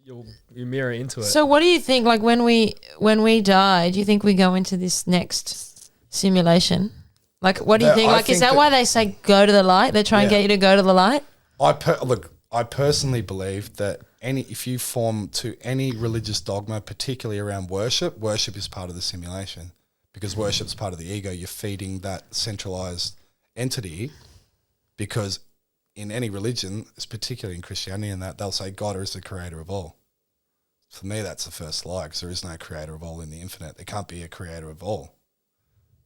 you mirror into it. So what do you think, like when we die, do you think we go into this next simulation? Like what do you think? Like is that why they say go to the light? They try and get you to go to the light? I personally believe that if you form to any religious dogma, particularly around worship is part of the simulation, because worship's part of the ego. You're feeding that centralized entity, because in any religion, particularly in Christianity and that, they'll say God is the creator of all. For me, that's the first lie, because there is no creator of all in the infinite. There can't be a creator of all.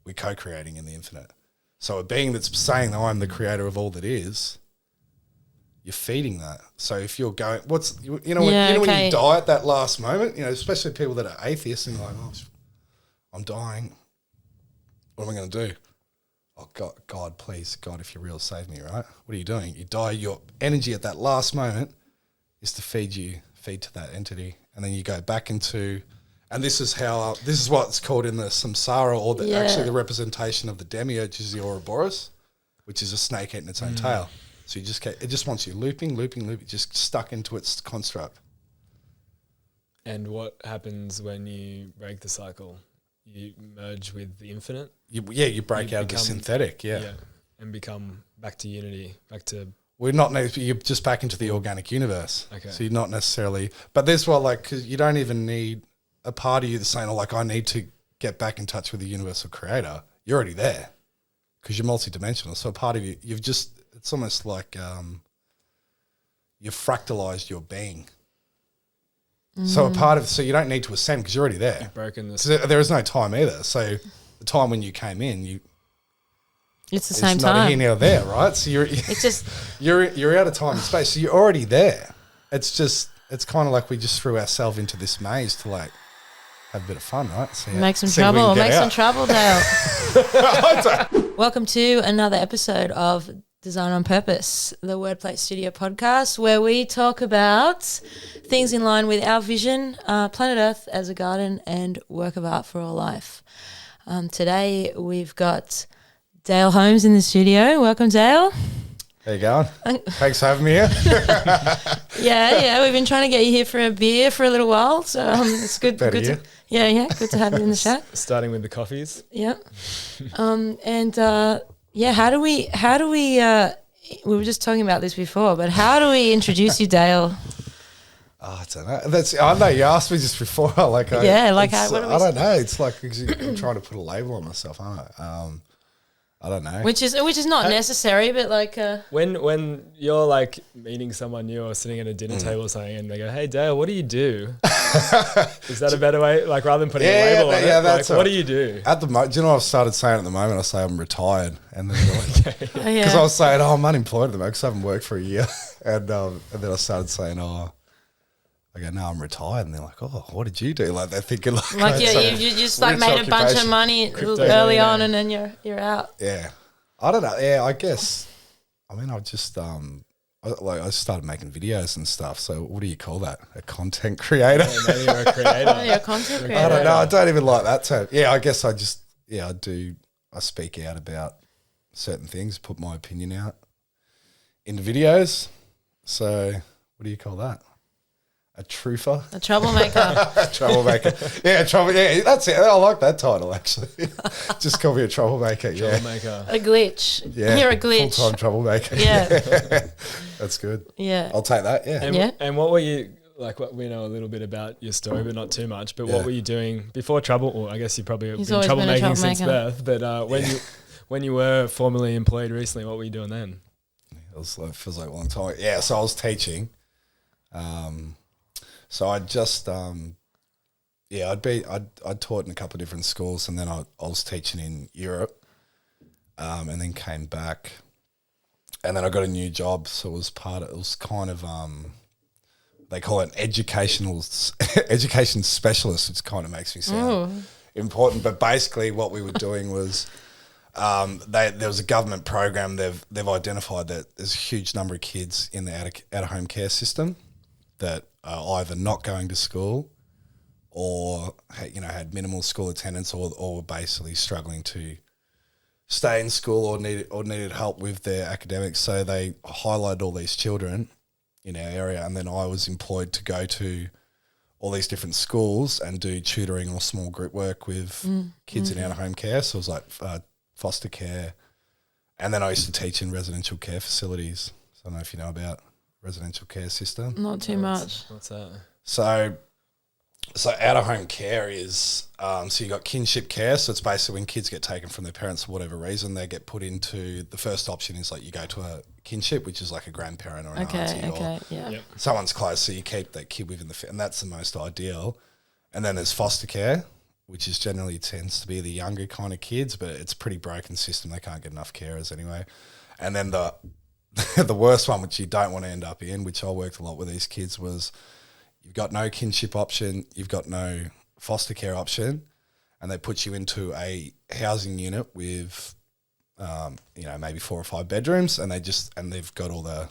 We're co-creating in the infinite. So a being that's saying that I'm the creator of all that is, you're feeding that. So if you're going, when you die at that last moment, especially people that are atheists and like, oh, I'm dying. What am I going to do? Oh, God, please, God, if you're real, save me, right? What are you doing? You die. Your energy at that last moment is to feed to that entity. And then you go back into, and this is what's called in the samsara, or actually the representation of the demiurge is the Ouroboros, which is a snake eating its own tail. So it just wants you looping, just stuck into its construct. And what happens when you break the cycle? You merge with the infinite? You break out of the synthetic, and become back to unity, back to... You're just back into the organic universe. Okay. So you're not necessarily... But there's because you don't even need a part of you that's saying, I need to get back in touch with the universal creator. You're already there, because you're multidimensional. So a part of you, it's almost like you've fractalized your being. So so you don't need to ascend, because you're already there. You've broken this. There is no time either. So the time when you came in, it's the same time. It's not here, now, there, right? So you're out of time and space. So you're already there. It's kind of like we just threw ourselves into this maze to have a bit of fun, right? So make some trouble. Make some trouble, Dale. Welcome to another episode of Design on Purpose, the Wordplay Studio podcast, where we talk about things in line with our vision, planet Earth as a garden and work of art for all life. Today we've got Dale Holmes in the studio. Welcome, Dale. How you going? Thanks for having me here. Yeah. We've been trying to get you here for a beer for a little while, so it's good. Good to have you in the chat. Starting with the coffees. Yeah. How do we we were just talking about this before, but how do we introduce you, Dale? Oh, I don't know. I know you asked me just before. I don't know. It's like I'm trying to put a label on myself, aren't I? I don't know. Which is not necessary, but when you're meeting someone new or sitting at a dinner table or something, and they go, "Hey Dale, what do you do?" Is that a better way? Rather than putting a label on it, that's what do you do? At the moment, do you know what I've started saying at the moment? I say I'm retired, and then because I was saying, I'm unemployed at the moment because I haven't worked for a year, and then I started saying, I go, no, I'm retired. And they're like, oh, what did you do? They're thinking you just made a bunch of money early on and then you're out. Yeah. I don't know. Yeah, I guess. I mean, I just, I started making videos and stuff. So what do you call that? A content creator? Yeah, maybe you're a creator. You're a content creator. I don't know. I don't even like that term. Yeah, I guess I speak out about certain things, put my opinion out in videos. So what do you call that? A truther? A troublemaker. Troublemaker. Yeah, yeah, that's it. I like that title, actually. Just call me a troublemaker. Troublemaker. A glitch. Yeah. You're a glitch. Full-time troublemaker. Yeah. That's good. Yeah. I'll take that, yeah. And what were you, we know a little bit about your story, but not too much, but what were you doing before trouble? Or I guess you probably have been troublemaking since birth, but when you were formally employed recently, what were you doing then? It feels like a long time. Yeah, so I was teaching. So I just, I'd taught in a couple of different schools, and then I was teaching in Europe, and then came back, and then I got a new job. So it was kind of, they call it education specialist, which kind of makes me sound important. But basically what we were doing was, there was a government program. They've identified that there's a huge number of kids in the out-of-home care system that are either not going to school or had minimal school attendance or were basically struggling to stay in school or needed help with their academics. So they highlighted all these children in our area, and then I was employed to go to all these different schools and do tutoring or small group work with kids in out-of-home care. So it was like foster care. And then I used to teach in residential care facilities. So I don't know if you know about residential care system. Not too much. What's that? So out-of-home care is, so you got kinship care. So it's basically when kids get taken from their parents for whatever reason, they get put into, the first option is like you go to a kinship, which is like a grandparent or an auntie or someone's close. So you keep that kid within and that's the most ideal. And then there's foster care, which is generally tends to be the younger kind of kids, but it's a pretty broken system. They can't get enough carers anyway. And then the the worst one, which you don't want to end up in, which I worked a lot with these kids, was you've got no kinship option, you've got no foster care option, and they put you into a housing unit with, maybe 4 or 5 bedrooms, and they've got all the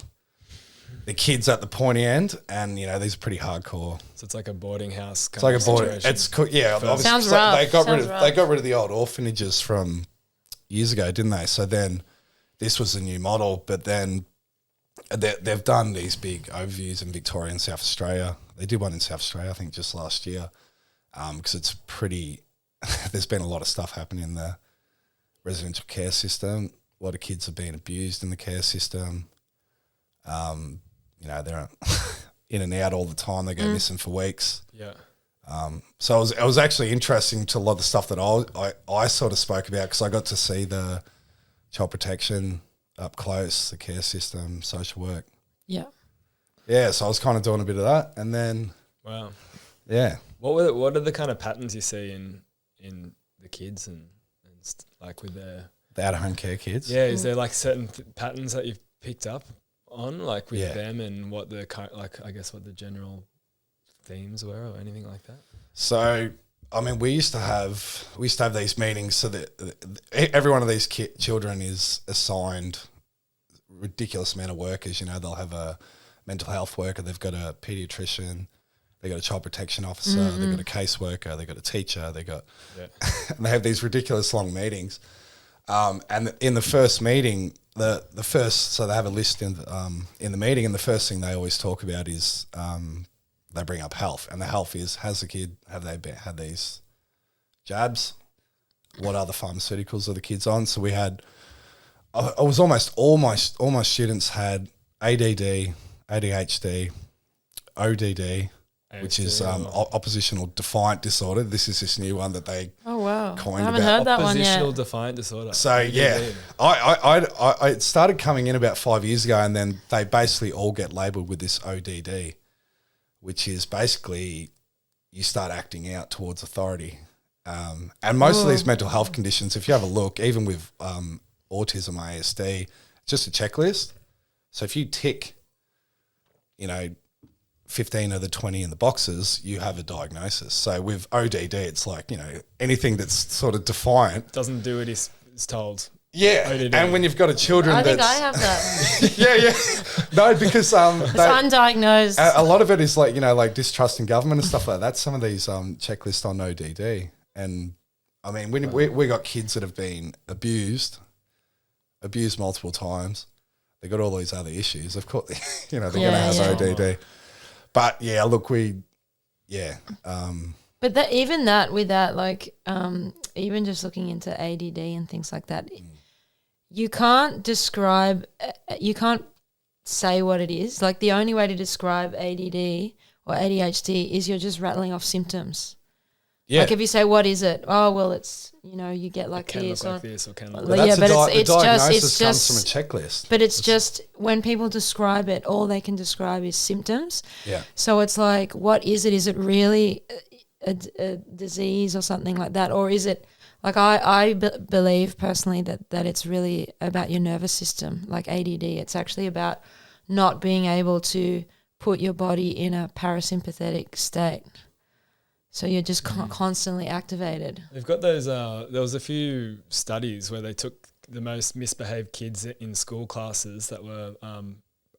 kids at the pointy end, and these are pretty hardcore. So it's like a boarding house. It's like a boarding. It's cool. Yeah, obviously. Sounds rough. They got rid of the old orphanages from years ago, didn't they? So then this was a new model, but then they've done these big overviews in Victoria and South Australia. They did one in South Australia, I think, just last year, because it's pretty. There's been a lot of stuff happening in the residential care system. A lot of kids are being abused in the care system. They're in and out all the time. They go missing for weeks. Yeah. So it was actually interesting to a lot of the stuff that I sort of spoke about, because I got to see the child protection up close, the care system, social work. Yeah. Yeah, so I was kind of doing a bit of that, and then wow. Yeah. What are the kind of patterns you see in the kids and like with the out-of-home care kids? Yeah, is there like certain patterns that you've picked up on, like with them, and what the I guess what the general themes were or anything like that? So, I mean, we used to have these meetings so that every one of these children is assigned a ridiculous amount of workers. They'll have a mental health worker, they've got a pediatrician, they got a child protection officer, they've got a caseworker, they've got a teacher, and they have these ridiculous long meetings. And in the first meeting, so they have a list in the meeting, and the first thing they always talk about is they bring up health, and the health is, have they had these jabs? What other pharmaceuticals are the kids on? So we had, I was almost all my students had ADD, ADHD, ODD, which is oppositional defiant disorder. This is this new one that they coined. I haven't heard that one yet. Oppositional defiant disorder. So I it started coming in about 5 years ago, and then they basically all get labelled with this ODD, which is basically you start acting out towards authority. And most of these mental health conditions, if you have a look, even with autism, ASD, it's just a checklist. So if you tick, 15 of the 20 in the boxes, you have a diagnosis. So with ODD, it's like, anything that's sort of defiant. Doesn't do what he's told. Yeah. ODD. And when you've got a children I that's... think I have that. Yeah. No, because... it's undiagnosed. A lot of it is like, like distrusting government and stuff like that. Some of these checklists on ODD. And, I mean, when we got kids that have been abused multiple times. They got all these other issues. Of course, they're going to have ODD. But yeah, look, But even just looking into ADD and things like that, you can't say what it is. Like the only way to describe ADD or ADHD is you're just rattling off symptoms. Yeah. Like if you say, what is it? Oh, well, it's, you get like can this. Look like this or can look like yeah, but the diagnosis comes from a checklist. But it's just when people describe it, all they can describe is symptoms. Yeah. So it's like, what is it? Is it really a disease or something like that? Or is it, like I believe personally that it's really about your nervous system, like ADD. It's actually about not being able to put your body in a parasympathetic state. So you're just constantly activated. They've got those, there was a few studies where they took the most misbehaved kids in school classes that were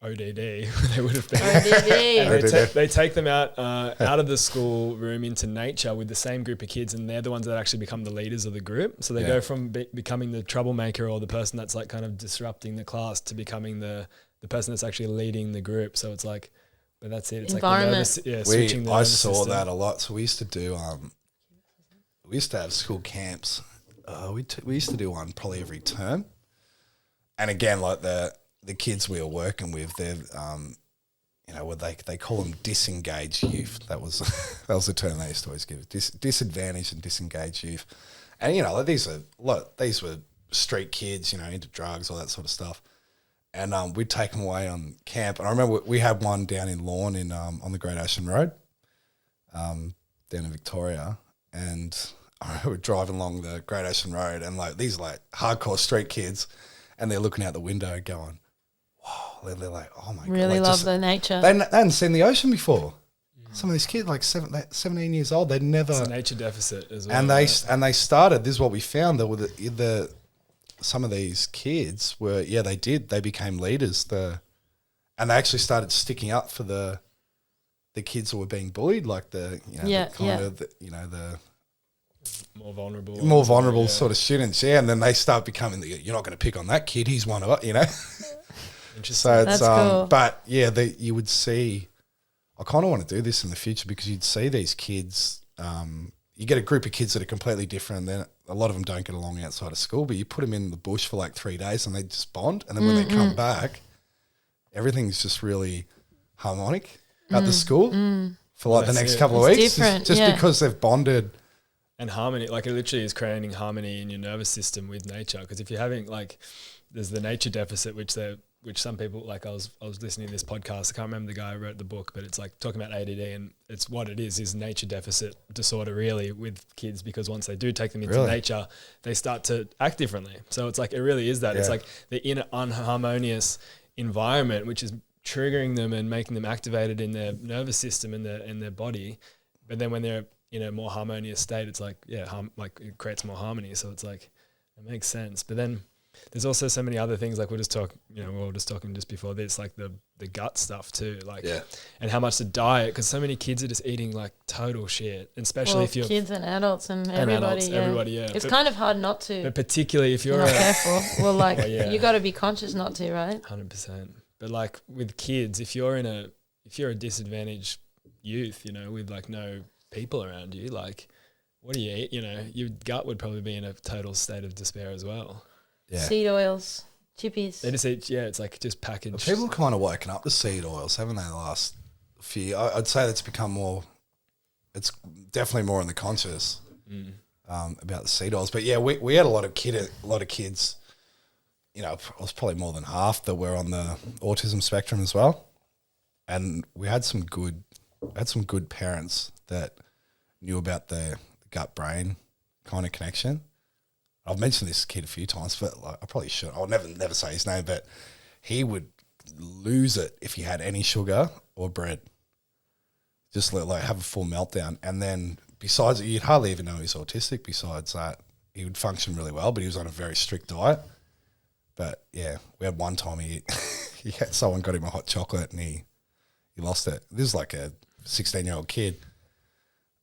ODD, they would have been. ODD. They take them out of the school room into nature with the same group of kids, and they're the ones that actually become the leaders of the group. So they go from becoming the troublemaker or the person that's like kind of disrupting the class to becoming the the person that's actually leading the group. So it's like, but that's it. It's environment. like the nervous, switching the I nervous saw system. that a lot. So we used to do, we used to have school camps. We used to do one probably every term. And again, like the kids we were working with, they're, what they call them disengaged youth. That was the term they used to always give. Disadvantaged and disengaged youth. And like these were street kids, into drugs, all that sort of stuff. And we'd take them away on camp. And I remember we had one down in Lorne on the Great Ocean Road, down in Victoria. And I remember driving along the Great Ocean Road, and like these like hardcore street kids, and they're looking out the window going, wow, they're like, oh my God. Really love the nature. They hadn't seen the ocean before. Some of these kids, like 17 years old, they'd never. It's a nature deficit as well. And they started, this is what we found, that some of these kids were, they became leaders. And they actually started sticking up for the kids who were being bullied, like the more vulnerable sort of students, and then they start becoming you're not going to pick on that kid, he's one of us, Interesting. So it's That's cool. but yeah, you would see. I kind of want to do this in the future because you'd see these kids. You get a group of kids that are completely different, and then a lot of them don't get along outside of school. But you put them in the bush for like 3 days, and they just bond. And then when they come back, everything's just really harmonic at the school for like the next couple of weeks, just because they've bonded. And harmony, like it literally is creating harmony in your nervous system with nature. Because if you're having there's the nature deficit, which some people, like I was listening to this podcast, I can't remember the guy who wrote the book, but it's like talking about ADD, and it's what it is nature deficit disorder really with kids, because once they do take them into nature, they start to act differently. So it's like, it really is that. Yeah. It's like the inner unharmonious environment, which is triggering them and making them activated in their nervous system and their body. But then when they're in a more harmonious state, it's like, it creates more harmony. So it's like, it makes sense. But then there's also so many other things, like we were just talking just before this, like the gut stuff too, and how much the diet, because so many kids are just eating like total shit, and especially if you're kids and adults and everybody, everybody, it's kind of hard not to. But particularly if you're not careful, you got to be conscious not to, right? 100%. But like with kids, if you're a disadvantaged youth, with like no people around you, like what do you eat? Your gut would probably be in a total state of despair as well. Yeah. Seed oils, chippies. They just eat, it's like just packaged. People kind of woken up to seed oils, haven't they, the last few? I'd say that's become more, it's definitely more in the conscious about the seed oils. But yeah, we had a lot of kids, it was probably more than half that were on the autism spectrum as well. And we had some good parents that knew about the gut-brain kind of connection. I've mentioned this kid a few times, but I probably should. I'll never say his name, but he would lose it if he had any sugar or bread. Just like have a full meltdown. And then besides, you'd hardly even know he's autistic. Besides that, he would function really well, but he was on a very strict diet. But yeah, we had one time he had someone got him a hot chocolate and he lost it. This is like a 16-year-old kid.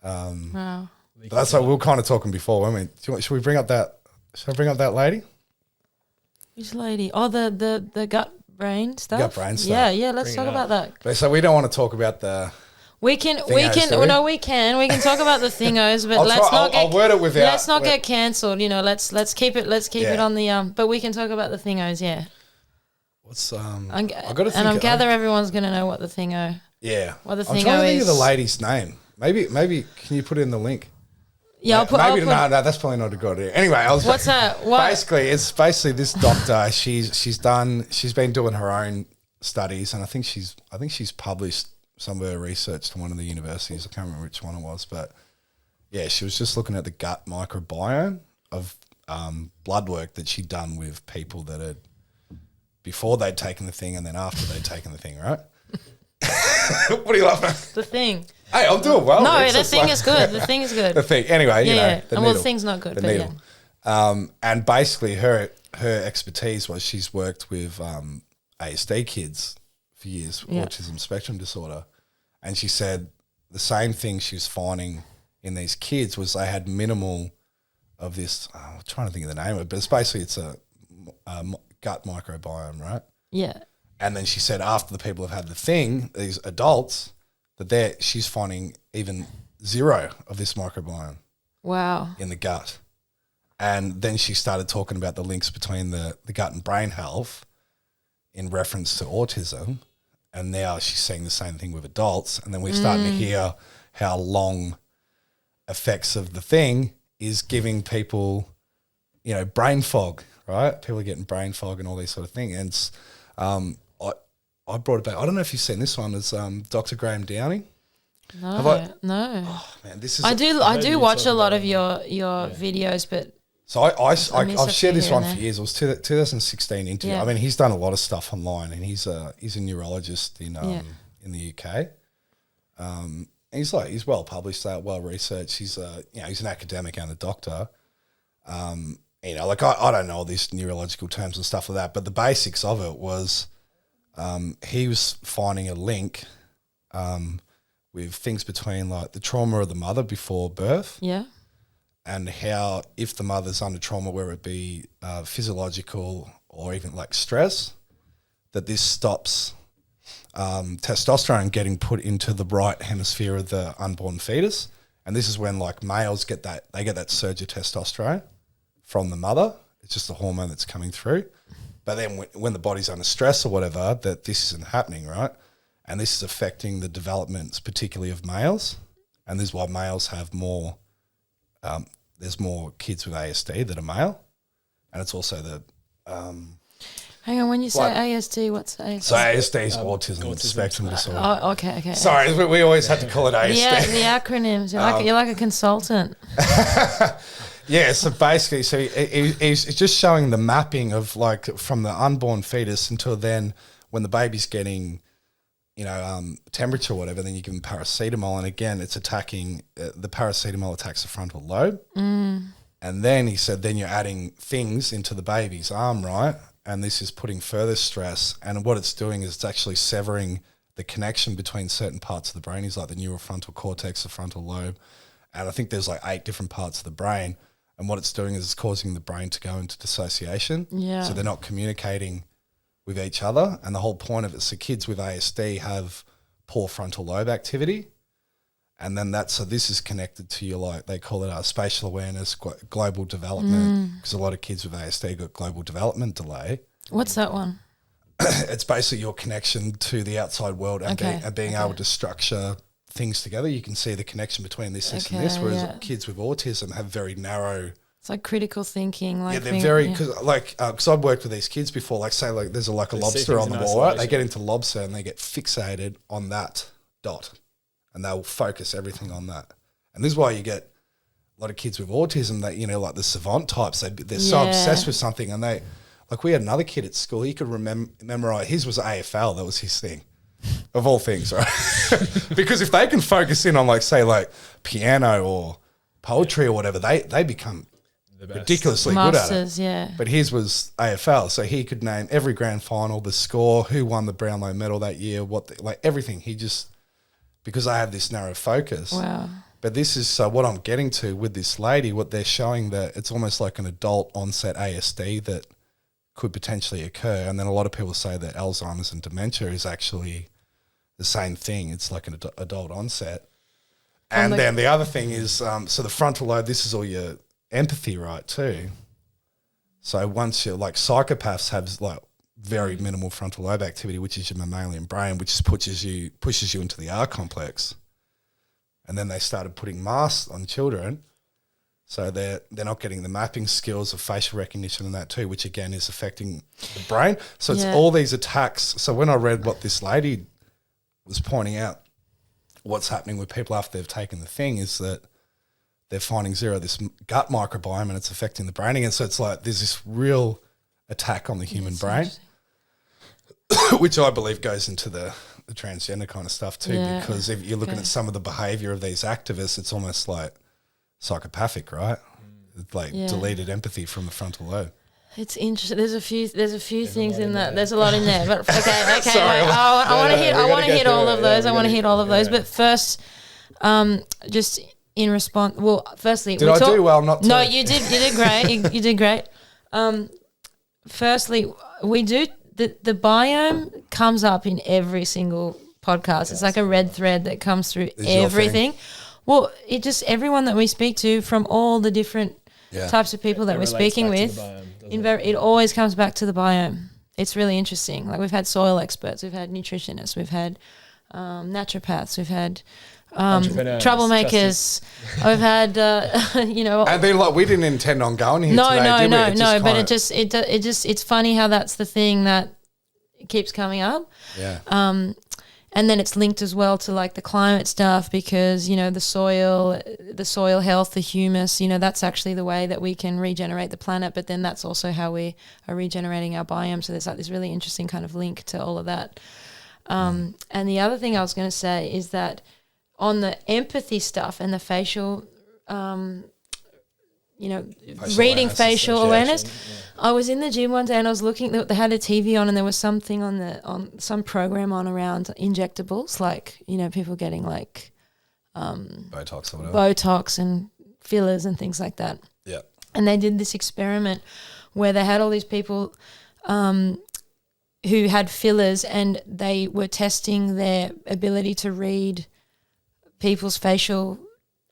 Wow. But that's like we were kind of talking before. Should we bring up that? Should I bring up that lady? Which lady? Oh, the gut brain stuff. Gut brain stuff. Yeah. Let's talk about that. But so we don't want to talk about the. We can talk about the thingos, but I'll word it without. Let's not get cancelled. Let's keep it on the But we can talk about the thingos. Yeah. What's I got to think. And I gather everyone's going to know what the thingo. Yeah. What the thingo is. I'm trying to think of the lady's name. Maybe can you put it in the link? Yeah, no, that's probably not a good idea. Anyway, what's that? What? It's basically this doctor. She's been doing her own studies, and I think she's published some of her research to one of the universities. I can't remember which one it was, but yeah, she was just looking at the gut microbiome of blood work that she'd done with people that had before they'd taken the thing and then after they'd taken the thing. Right? What are you laughing at? The thing. Hey, I'm doing well. No, the thing is good. The thing is good. The thing. Anyway, the thing's not good. The needle. Yeah. And basically her expertise was she's worked with ASD kids for years, autism spectrum disorder. And she said the same thing she was finding in these kids was they had minimal of this, I'm trying to think of the name of it, but it's basically it's a gut microbiome, right? Yeah. And then she said after the people have had the thing, these adults, that she's finding even 0 of this microbiome. Wow. In the gut. And then she started talking about the links between the gut and brain health in reference to autism. And now she's saying the same thing with adults. And then we're starting to hear how long effects of the thing is giving people, you know, brain fog, right? People are getting brain fog and all these sort of things. And I brought it back. I don't know if you've seen this one. It's Dr. Graham Downey. No. Oh man, this is. I do watch a lot of your videos, but so I've shared this one for years. It was 2016 interview. I mean, he's done a lot of stuff online, and he's a neurologist in the UK. He's well published, well researched. He's he's an academic and a doctor. You know, like I don't know all these neurological terms and stuff like that, but the basics of it was he was finding a link with things between like the trauma of the mother before birth. Yeah. And how if the mother's under trauma, whether it be physiological or even like stress, that this stops testosterone getting put into the right hemisphere of the unborn fetus. And this is when like males get that surge of testosterone from the mother. It's just the hormone that's coming through. But then when the body's under stress or whatever, that this isn't happening, right? And this is affecting the developments, particularly of males. And this is why males have more, there's more kids with ASD that are male. And it's also the... Hang on, when you say ASD, what's ASD? So ASD is autism spectrum disorder. Oh, okay. Sorry, we always had to call it ASD. Yeah, the acronyms. You're like a consultant. Yeah, so basically, it's just showing the mapping of like from the unborn fetus until then when the baby's getting, you know, temperature or whatever, then you give them paracetamol, and again, it's attacking, the paracetamol attacks the frontal lobe. And then he said, then you're adding things into the baby's arm, right? And this is putting further stress, and what it's doing is it's actually severing the connection between certain parts of the brain. He's like the neurofrontal cortex, the frontal lobe, and I think there's like 8 different parts of the brain. And what it's doing is it's causing the brain to go into dissociation. Yeah. So they're not communicating with each other. And the whole point of it, so kids with ASD have poor frontal lobe activity. And then so this is connected to your, like, they call it spatial awareness, global development, because a lot of kids with ASD got global development delay. What's that one? It's basically your connection to the outside world and being able to structure things together. You can see the connection between this and this, whereas kids with autism have very narrow. It's like critical thinking. Like they're very, because I've worked with these kids before, like say like there's a lobster on the wall, right? They get into lobster and they get fixated on that dot and they'll focus everything on that. And this is why you get a lot of kids with autism that, you know, like the savant types, they're so obsessed with something, and like we had another kid at school, he could memorize, his was AFL, that was his thing. Of all things, right? Because if they can focus in on, like, say, like piano or poetry or whatever, they become ridiculously good at it. Yeah. But his was AFL, so he could name every grand final, the score, who won the Brownlow medal that year, everything. He just, because I have this narrow focus. Wow. But this is, so what I'm getting to with this lady, what they're showing, that it's almost like an adult onset ASD that could potentially occur. And then a lot of people say that Alzheimer's and dementia is actually the same thing. It's like an adult onset. And then the other thing is, so the frontal lobe, this is all your empathy, right, too. So once you're, like, psychopaths have like very minimal frontal lobe activity, which is your mammalian brain, which just pushes you into the R complex. And then they started putting masks on children. So they're not getting the mapping skills of facial recognition and that too, which again is affecting the brain. So it's all these attacks. So when I read what this lady was pointing out, what's happening with people after they've taken the thing is that they're finding this gut microbiome, and it's affecting the brain again. So it's like there's this real attack on the human brain, which I believe goes into the transgender kind of stuff too, because if you're looking at some of the behavior of these activists, it's almost like psychopathic, right? It's like deleted empathy from the frontal lobe. It's interesting. There's a few things in that. There's a lot in there, but okay. Sorry, I want to hit all of those. I want to hit all of those. But first, just in response. Well, firstly, did I do well? No, you did. You did great. You did great. Firstly, we do the biome comes up in every single podcast. It's like a red thread that comes through everything. Well, everyone that we speak to from all the different types of people that we're speaking with, it always comes back to the biome. It's really interesting. Like we've had soil experts, we've had nutritionists, we've had naturopaths, we've had troublemakers. I've had, and then like we didn't intend on going here today, no. But it's funny how that's the thing that keeps coming up. Yeah. And then it's linked as well to like the climate stuff because, the soil health, the humus, that's actually the way that we can regenerate the planet. But then that's also how we are regenerating our biome. So there's like this really interesting kind of link to all of that. And the other thing I was going to say is that on the empathy stuff and the facial, reading facial awareness. I was in the gym one day and I was looking. They had a TV on and there was something on some program on around injectables, like people getting like Botox or whatever, Botox and fillers and things like that. Yeah. And they did this experiment where they had all these people who had fillers and they were testing their ability to read people's facial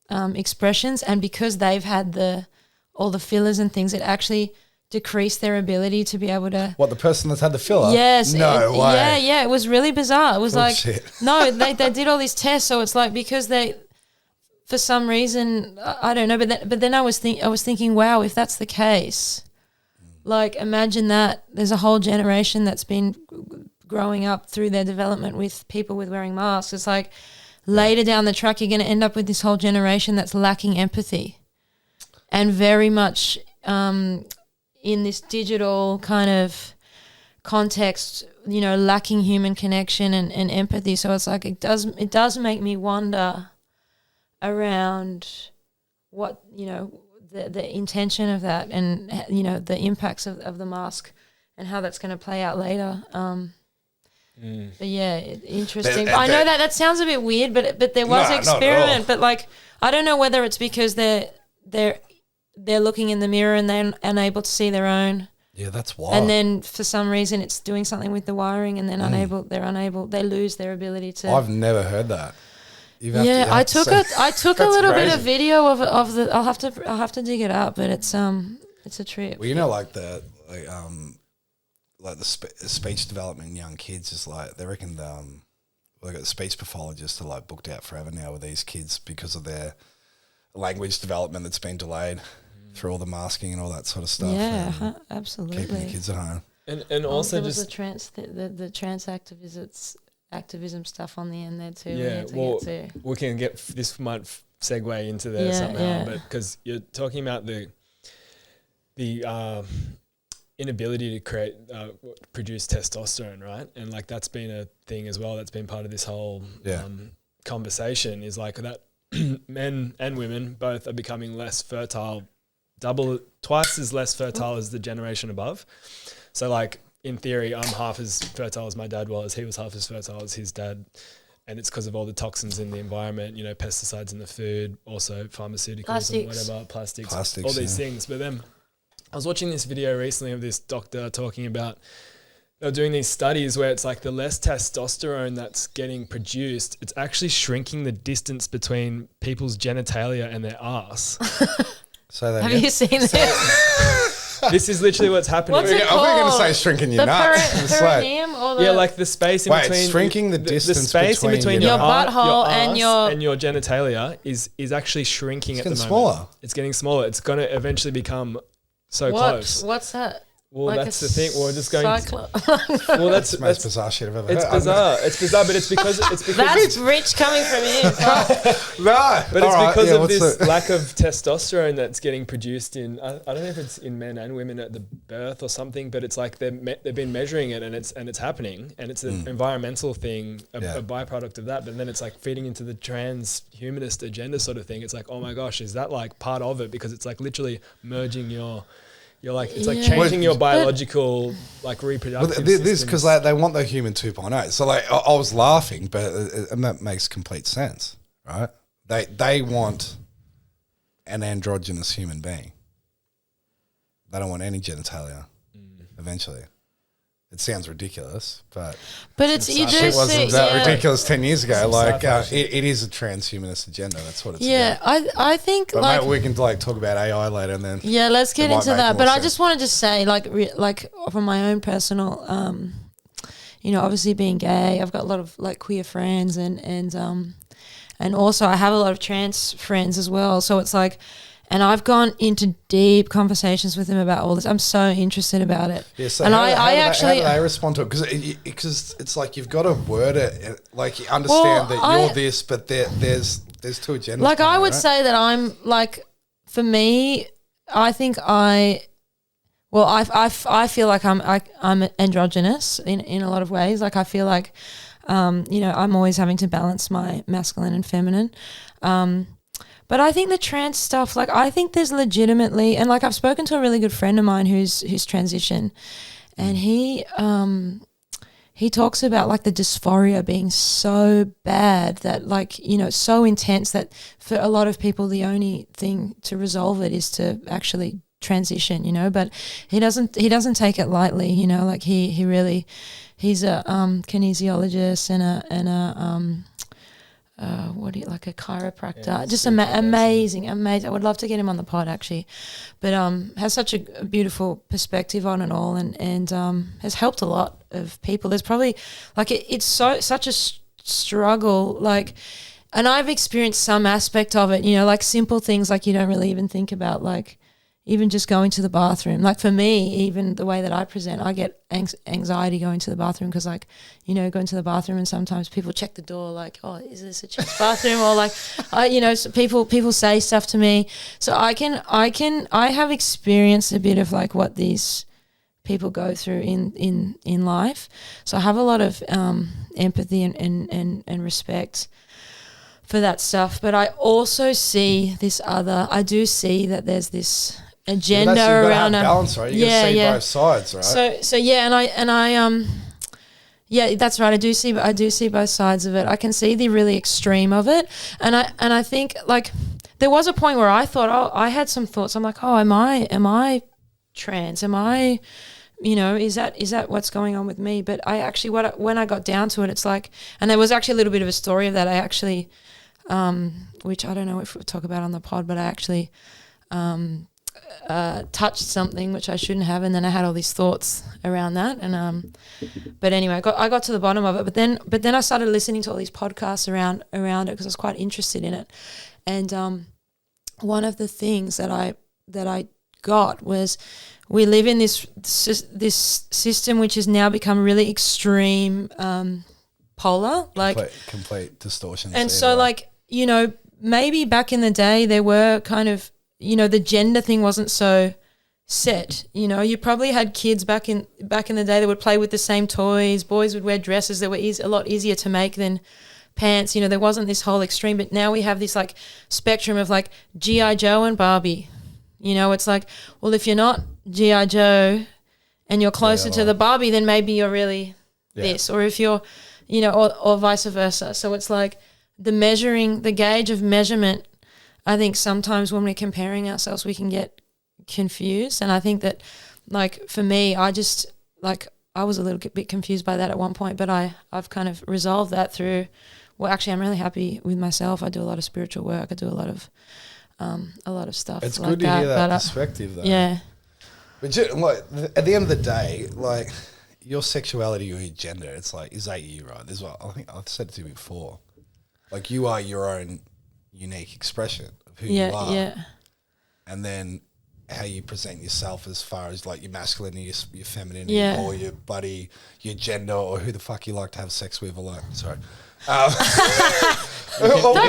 expressions, and because they've had all the fillers and things, it actually decreased their ability to be able to. What, the person that's had the filler? Yes. No way. Yeah. It was really bizarre. It was Bullshit. they did all these tests, so it's like because they, for some reason, I don't know, but then I was thinking, wow, if that's the case, like imagine that there's a whole generation that's been growing up through their development with people with wearing masks. It's like later down the track, you're going to end up with this whole generation that's lacking empathy and very much in this digital kind of context, lacking human connection and empathy. So it's like it does make me wonder around what, the intention of that and, the impacts of the mask and how that's going to play out later. But yeah, interesting. I know that sounds a bit weird, but there was an experiment. But like, I don't know whether it's because they're looking in the mirror and they're unable to see their own. Yeah, that's wild. And then for some reason it's doing something with the wiring, and then they lose their ability to. I've never heard that. I took a little bit of video of the. I'll have to dig it up, but it's a trip. Well, like the speech development in young kids is like they reckon they got speech pathologists are like booked out forever now with these kids because of their language development that's been delayed through all the masking and all that sort of stuff. Yeah, absolutely. Keeping the kids at home. And also just the trans activism stuff on the end there too. Yeah, we can get this might segue into there somehow, but because you're talking about the inability to produce testosterone, right? And like that's been a thing as well. That's been part of this whole conversation. Is like that men and women both are becoming less fertile, twice as less fertile as the generation above. So like in theory, I'm half as fertile as my dad was. He was half as fertile as his dad. And it's because of all the toxins in the environment, pesticides in the food, also pharmaceuticals and whatever, plastics all these things. But then I was watching this video recently of this doctor talking about they're doing these studies where it's like the less testosterone that's getting produced, it's actually shrinking the distance between people's genitalia and their ass. Have you seen this? This is literally what's happening. What's it called? I was going to say shrinking your nuts. Perineum or the like the space in between. Shrinking the distance space in between your butthole and your genitalia is actually shrinking at the moment. Smaller. It's getting smaller. It's going to eventually become close. What's that? Well, like that's the thing. We're just going. Well, that's the most bizarre shit I've ever heard. It's bizarre. It's bizarre, but it's because that's rich coming from you. No, but it's because of this lack of testosterone that's getting produced in. I don't know if it's in men and women at the birth or something, but it's like they've been measuring it and it's happening, and it's an environmental thing, a byproduct of that. But then it's like feeding into the transhumanist agenda sort of thing. It's like, oh my gosh, is that like part of it? Because it's like literally merging You're like it's like changing your biological like reproductive. This because like they want the human 2.0. So like I was laughing, but and that makes complete sense, right? They want an androgynous human being. They don't want any genitalia. Eventually, It sounds ridiculous, but it's you do it wasn't see that ridiculous 10 years ago. Like it is a transhumanist agenda. That's what it's about. I think but like maybe we can like talk about AI later and then let's get into that. But sense. I just wanted to say like from my own personal obviously being gay, I've got a lot of like queer friends and also I have a lot of trans friends as well. So it's like. And I've gone into deep conversations with them about all this. I'm so interested about it. Yeah, so and how do they respond to it? Because it's like you've got to word it, like you understand that you're this, but there's two agendas. Like I would say that I'm like, for me, I think I feel like I'm androgynous in a lot of ways. Like I feel like, I'm always having to balance my masculine and feminine. But I think the trans stuff, like I think there's legitimately, and like I've spoken to a really good friend of mine who's transitioned, and he talks about like the dysphoria being so bad that like, so intense that for a lot of people the only thing to resolve it is to actually transition, but he doesn't take it lightly, like he really, he's a kinesiologist and a like a chiropractor, just amazing. I would love to get him on the pod actually, but has such a beautiful perspective on it all, and has helped a lot of people. There's probably like it's such a struggle, like, and I've experienced some aspect of it, like simple things like you don't really even think about, like even just going to the bathroom. Like for me, even the way that I present, I get anxiety going to the bathroom because, like, going to the bathroom and sometimes people check the door like, oh, is this a child's bathroom? Or like, so people say stuff to me. So I have experienced a bit of like what these people go through in life. So I have a lot of empathy and respect for that stuff. But I also see I do see that there's this agenda around a balance, right? You gotta see both sides, right? So yeah, and I yeah, that's right. I do see both sides of it. I can see the really extreme of it, and I think like there was a point where I thought, I had some thoughts. I'm like, am I trans? Am I, is that what's going on with me? But I actually, when I got down to it, it's like, and there was actually a little bit of a story of that. I actually, which I don't know if we'll talk about on the pod, but I actually touched something which I shouldn't have, and then I had all these thoughts around that, and but anyway, I got to the bottom of it, but then I started listening to all these podcasts around it because I was quite interested in it, and one of the things that I got was we live in this system which has now become really extreme, polar, like complete distortion, and so like maybe back in the day there were kind of, the gender thing wasn't so set. You probably had kids back in the day that would play with the same toys. Boys would wear dresses that were a lot easier to make than pants. There wasn't this whole extreme. But now we have this like spectrum of like G.I. Joe and Barbie. It's like, well, if you're not G.I. Joe and you're closer to the Barbie, then maybe you're really this. Or if you're, or vice versa. So it's like the gauge of measurement. I think sometimes when we're comparing ourselves, we can get confused. And I think that, like, for me, I just, like, I was a little bit confused by that at one point, but I've kind of resolved that through, well, actually, I'm really happy with myself. I do a lot of spiritual work. I do a lot of stuff. It's like good to hear that perspective, though. Yeah. But like, at the end of the day, like, your sexuality or your gender, it's like, is that you, right? There's what I think I've said it to you before. Like, you are your own unique expression of who you are. Yeah. And then how you present yourself as far as like your masculinity, your femininity, or your body, your gender, or who the fuck you like to have sex with, or like, sorry. Don't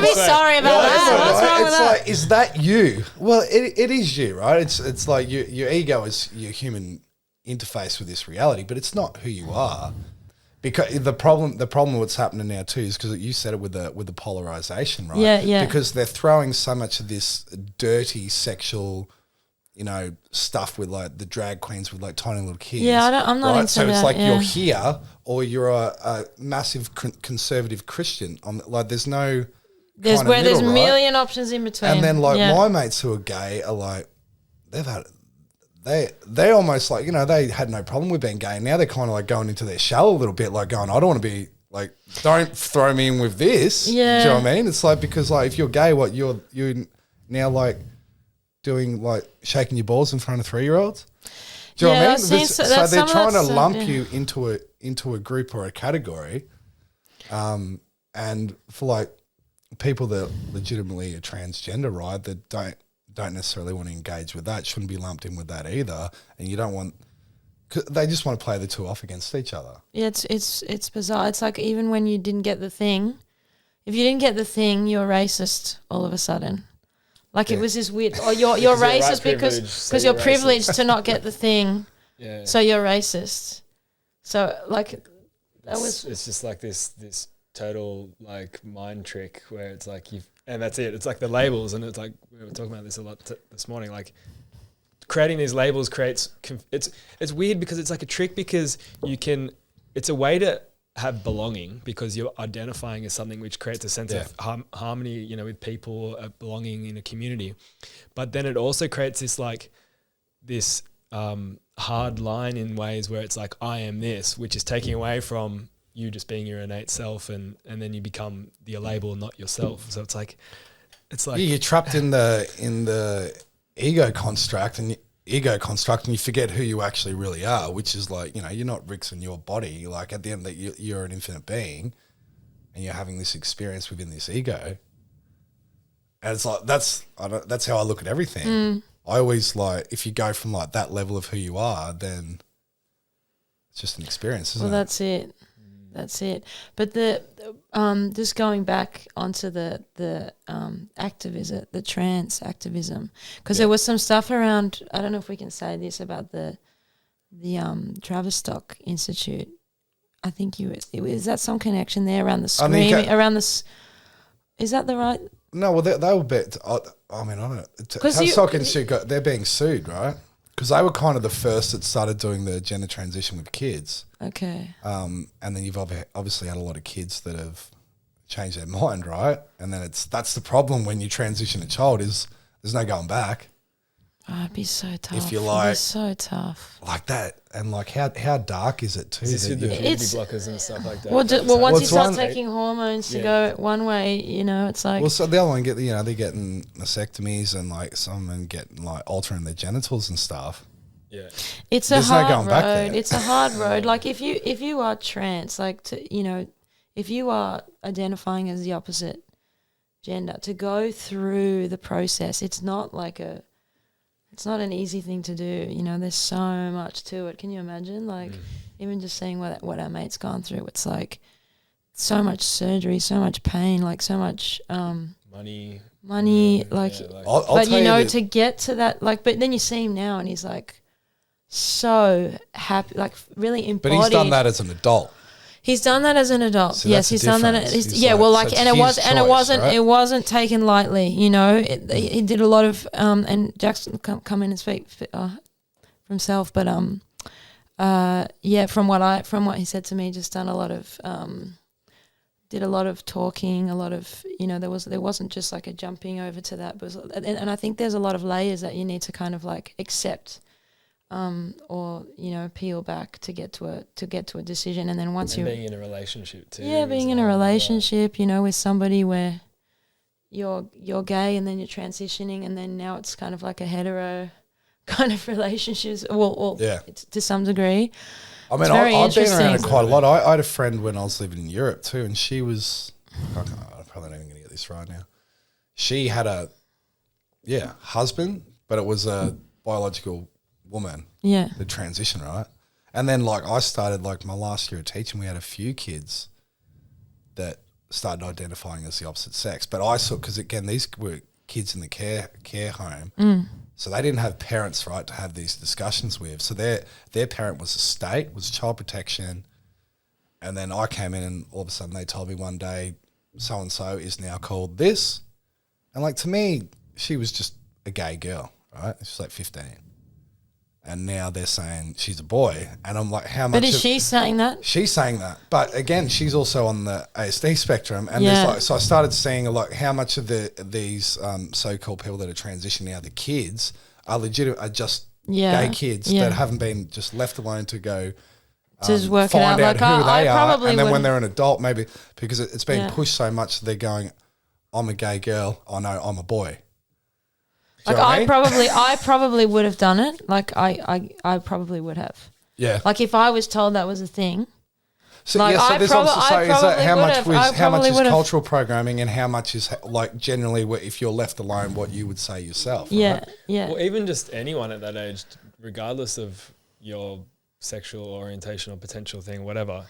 be sorry about that. What's wrong with that? Like, is that you? Well, it is you, right? It's like your ego is your human interface with this reality, but it's not who you are. Because the problem what's happening now too is because you said it with the polarization, right? Yeah. Because they're throwing so much of this dirty sexual, stuff with like the drag queens with like tiny little kids. Yeah, I'm not into so that. So it's like you're here or you're a massive conservative Christian. Like there's no. There's a million options in between. And then like my mates who are gay are like, they almost like, they had no problem with being gay. Now they're kind of like going into their shell a little bit, like going, I don't want to be like, don't throw me in with this. Yeah. Do you know what I mean? It's like, because like if you're gay, what you're now like doing like shaking your balls in front of 3-year-olds. Do you know what I mean? So they're trying to lump you into a group or a category. And for like people that legitimately are transgender, right, that don't necessarily want to engage with that, shouldn't be lumped in with that either. And you don't want, cause they just want to play the two off against each other. Yeah, it's bizarre. It's like even when you didn't get the thing, if you didn't get the thing, you're racist all of a sudden. Like it was this weird. Oh, you're racist because you're privileged to not get the thing. Yeah. So you're racist. So like it's just like this total like mind trick where it's like and that's it. It's like the labels, and it's like we were talking about this a lot this morning. Like creating these labels creates it's weird because it's like a trick, because it's a way to have belonging because you're identifying as something, which creates a sense of harmony, with people, belonging in a community. But then it also creates this hard line in ways where it's like, I am this, which is taking away from you just being your innate self, and then you become the label, not yourself. So it's like you're trapped in the ego construct and you forget who you actually really are, which is like, you're not Rix in your body. Like at the end that you're an infinite being and you're having this experience within this ego. And it's like, that's how I look at everything. I always like, if you go from like that level of who you are, then it's just an experience, isn't it? Well, that's it. That's it. But just going back onto the activism, the trans activism, because there was some stuff around. I don't know if we can say this about the Tavistock Institute. I think is that some connection there around the screaming around this? Is that the right? No, well they were bit. I mean, I don't know. Tavistock Institute they're being sued, right? Because they were kind of the first that started doing the gender transition with kids. Okay. And then you've obviously had a lot of kids that have changed their mind, right? And then that's the problem when you transition a child is there's no going back. Oh, it'd be so tough. If you're like, it'd be so tough. Like that. And like how dark is it too? Is this with the puberty blockers and stuff like that? Well, once you start taking hormones to go one way, it's like. Well, so the other one they're getting mastectomies and like some and getting like altering their genitals and stuff. Yeah. It's a hard road. It's a hard road. Like if you are trans, like if you are identifying as the opposite gender, to go through the process, it's not an easy thing to do. There's so much to it. Can you imagine? Like even just seeing what our mate's gone through, it's like so much surgery, so much pain, like so much money, like. But to get to that, like, but then you see him now, and he's like so happy, like really embodied. But he's done that as an adult. He's done that as an adult. So yes, he's done that. It wasn't taken lightly. He did a lot of and Jackson come in and speak for himself, but from what he said to me, just done a lot of did a lot of talking, a lot of there wasn't just like a jumping over to that, but and I think there's a lot of layers that you need to kind of like accept. Or peel back to get to a decision, and then once you're being in a relationship too. Yeah, being in a relationship, with somebody where you're gay and then you're transitioning, and then now it's kind of like a hetero kind of relationships. To some degree. I mean, I've been around it quite a lot. I had a friend when I was living in Europe too, and she was. I'm probably not even going to get this right now. She had a husband, but it was a biological woman, the transition, right? And then like I started like my last year of teaching, we had a few kids that started identifying as the opposite sex, but I saw, because again these were kids in the care home, so they didn't have parents, right, to have these discussions with. So their parent was the state, was child protection, and then I came in and all of a sudden they told me one day so and so is now called this, and like to me she was just a gay girl, right? She's like 15. And now they're saying she's a boy. And I'm like, how much? But is she saying that? She's saying that. But again, she's also on the ASD spectrum. And there's like, so I started seeing how much of these so-called people that are transitioning now, the kids, are legitimate, are just gay kids that haven't been just left alone to go just work find it out out. who they are, and then would. when they're an adult, maybe because it's been pushed so much, they're going, "I'm a gay girl. Oh no, I'm a boy." Like I probably would have done it. Like I probably would have. Yeah. Like if I was told that was a thing. So, like so there's also how much is cultural have. programming and how much is like generally if you're left alone, what you would say yourself. Yeah, right? yeah. Well, even just anyone at that age, regardless of your sexual orientation or potential thing, whatever.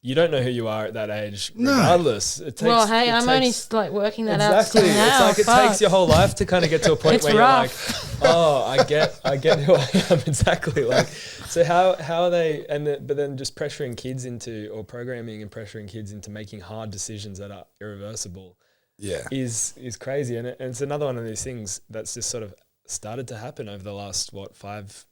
You don't know who you are at that age, regardless. It takes, I'm only like working that out. Exactly. Now. It's like it takes your whole life to kind of get to a point where rough. you're like, oh, I get who I am exactly. Like, so how are they? But then just pressuring kids into, or programming and pressuring kids into making hard decisions that are irreversible. Yeah, is crazy, and it's another one of these things that's just sort of started to happen over the last 5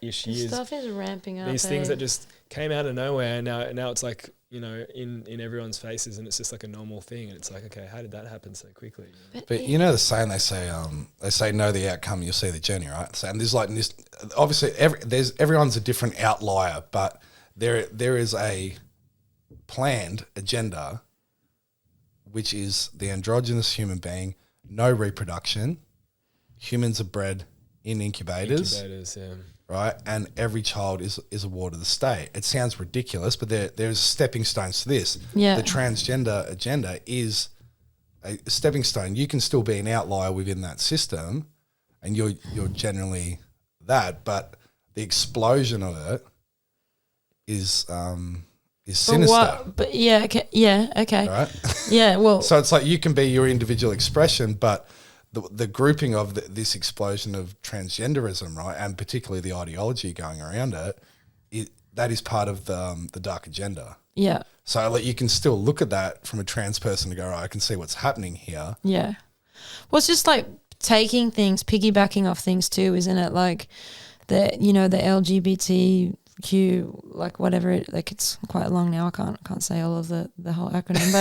ish years. Stuff is ramping up. These things that just came out of nowhere, and now it's like, you know, in everyone's faces, and it's just like a normal thing, and it's like, okay, how did that happen so quickly? But you know the saying, they say know the outcome, you'll see the journey, right? So, and there's like this, obviously everyone's a different outlier, but there is a planned agenda, which is the androgynous human being, no reproduction, humans are bred in incubators, right? And every child is a ward of the state. It sounds ridiculous, but there's stepping stones to this. Yeah. The transgender agenda is a stepping stone. You can still be an outlier within that system, and you're generally that, but the explosion of it is sinister. But yeah, okay. Right? Yeah, well. So it's like you can be your individual expression, but the grouping of this explosion of transgenderism, right, and particularly the ideology going around it, that is part of the dark agenda. Yeah. So like you can still look at that from a trans person to go, right, I can see what's happening here. Yeah. Well, it's just like taking things, piggybacking off things too, isn't it? Like the LGBTQ, like whatever it's quite long now. I can't say all of the whole acronym,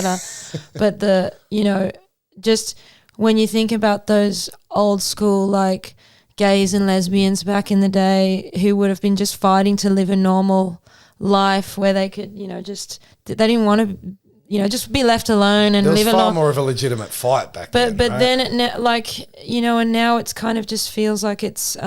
but the, just when you think about those old school like gays and lesbians back in the day who would have been just fighting to live a normal life where they could, they didn't want to, just be left alone and live alone. There was far more of a legitimate fight back then. But right? then, and now it's kind of just feels like it's, it's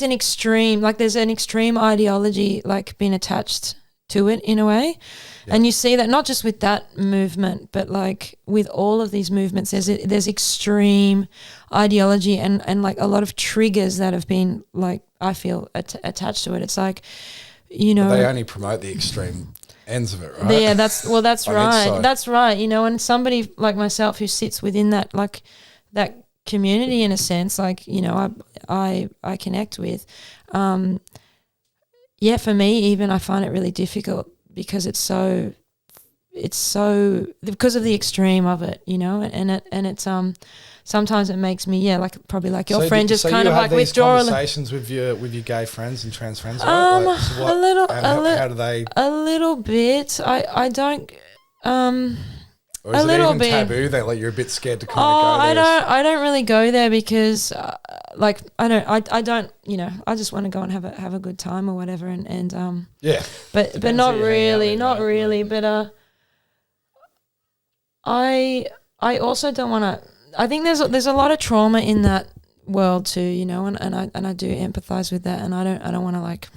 an extreme, like there's an extreme ideology like being attached to it in a way. Yeah. And you see that not just with that movement, but like with all of these movements, there's extreme ideology and like a lot of triggers that have been like, I feel attached to it. It's like, they only promote the extreme ends of it, right? Yeah, that's right. That's right. And somebody like myself who sits within that, like that community in a sense, like, I connect with, for me even, I find it really difficult because it's so because of the extreme of it, and it's sometimes it makes me probably like your friend just kind of like withdraw. Conversations with your gay friends and trans friends, right? How do they? A little bit. I don't. Or is it even taboo that like you're a bit scared to kind of go there? I don't really go there because I just want to go and have a good time or whatever and but not really but I also don't want to. I think there's a lot of trauma in that world too, and I do empathize with that, and I don't want to like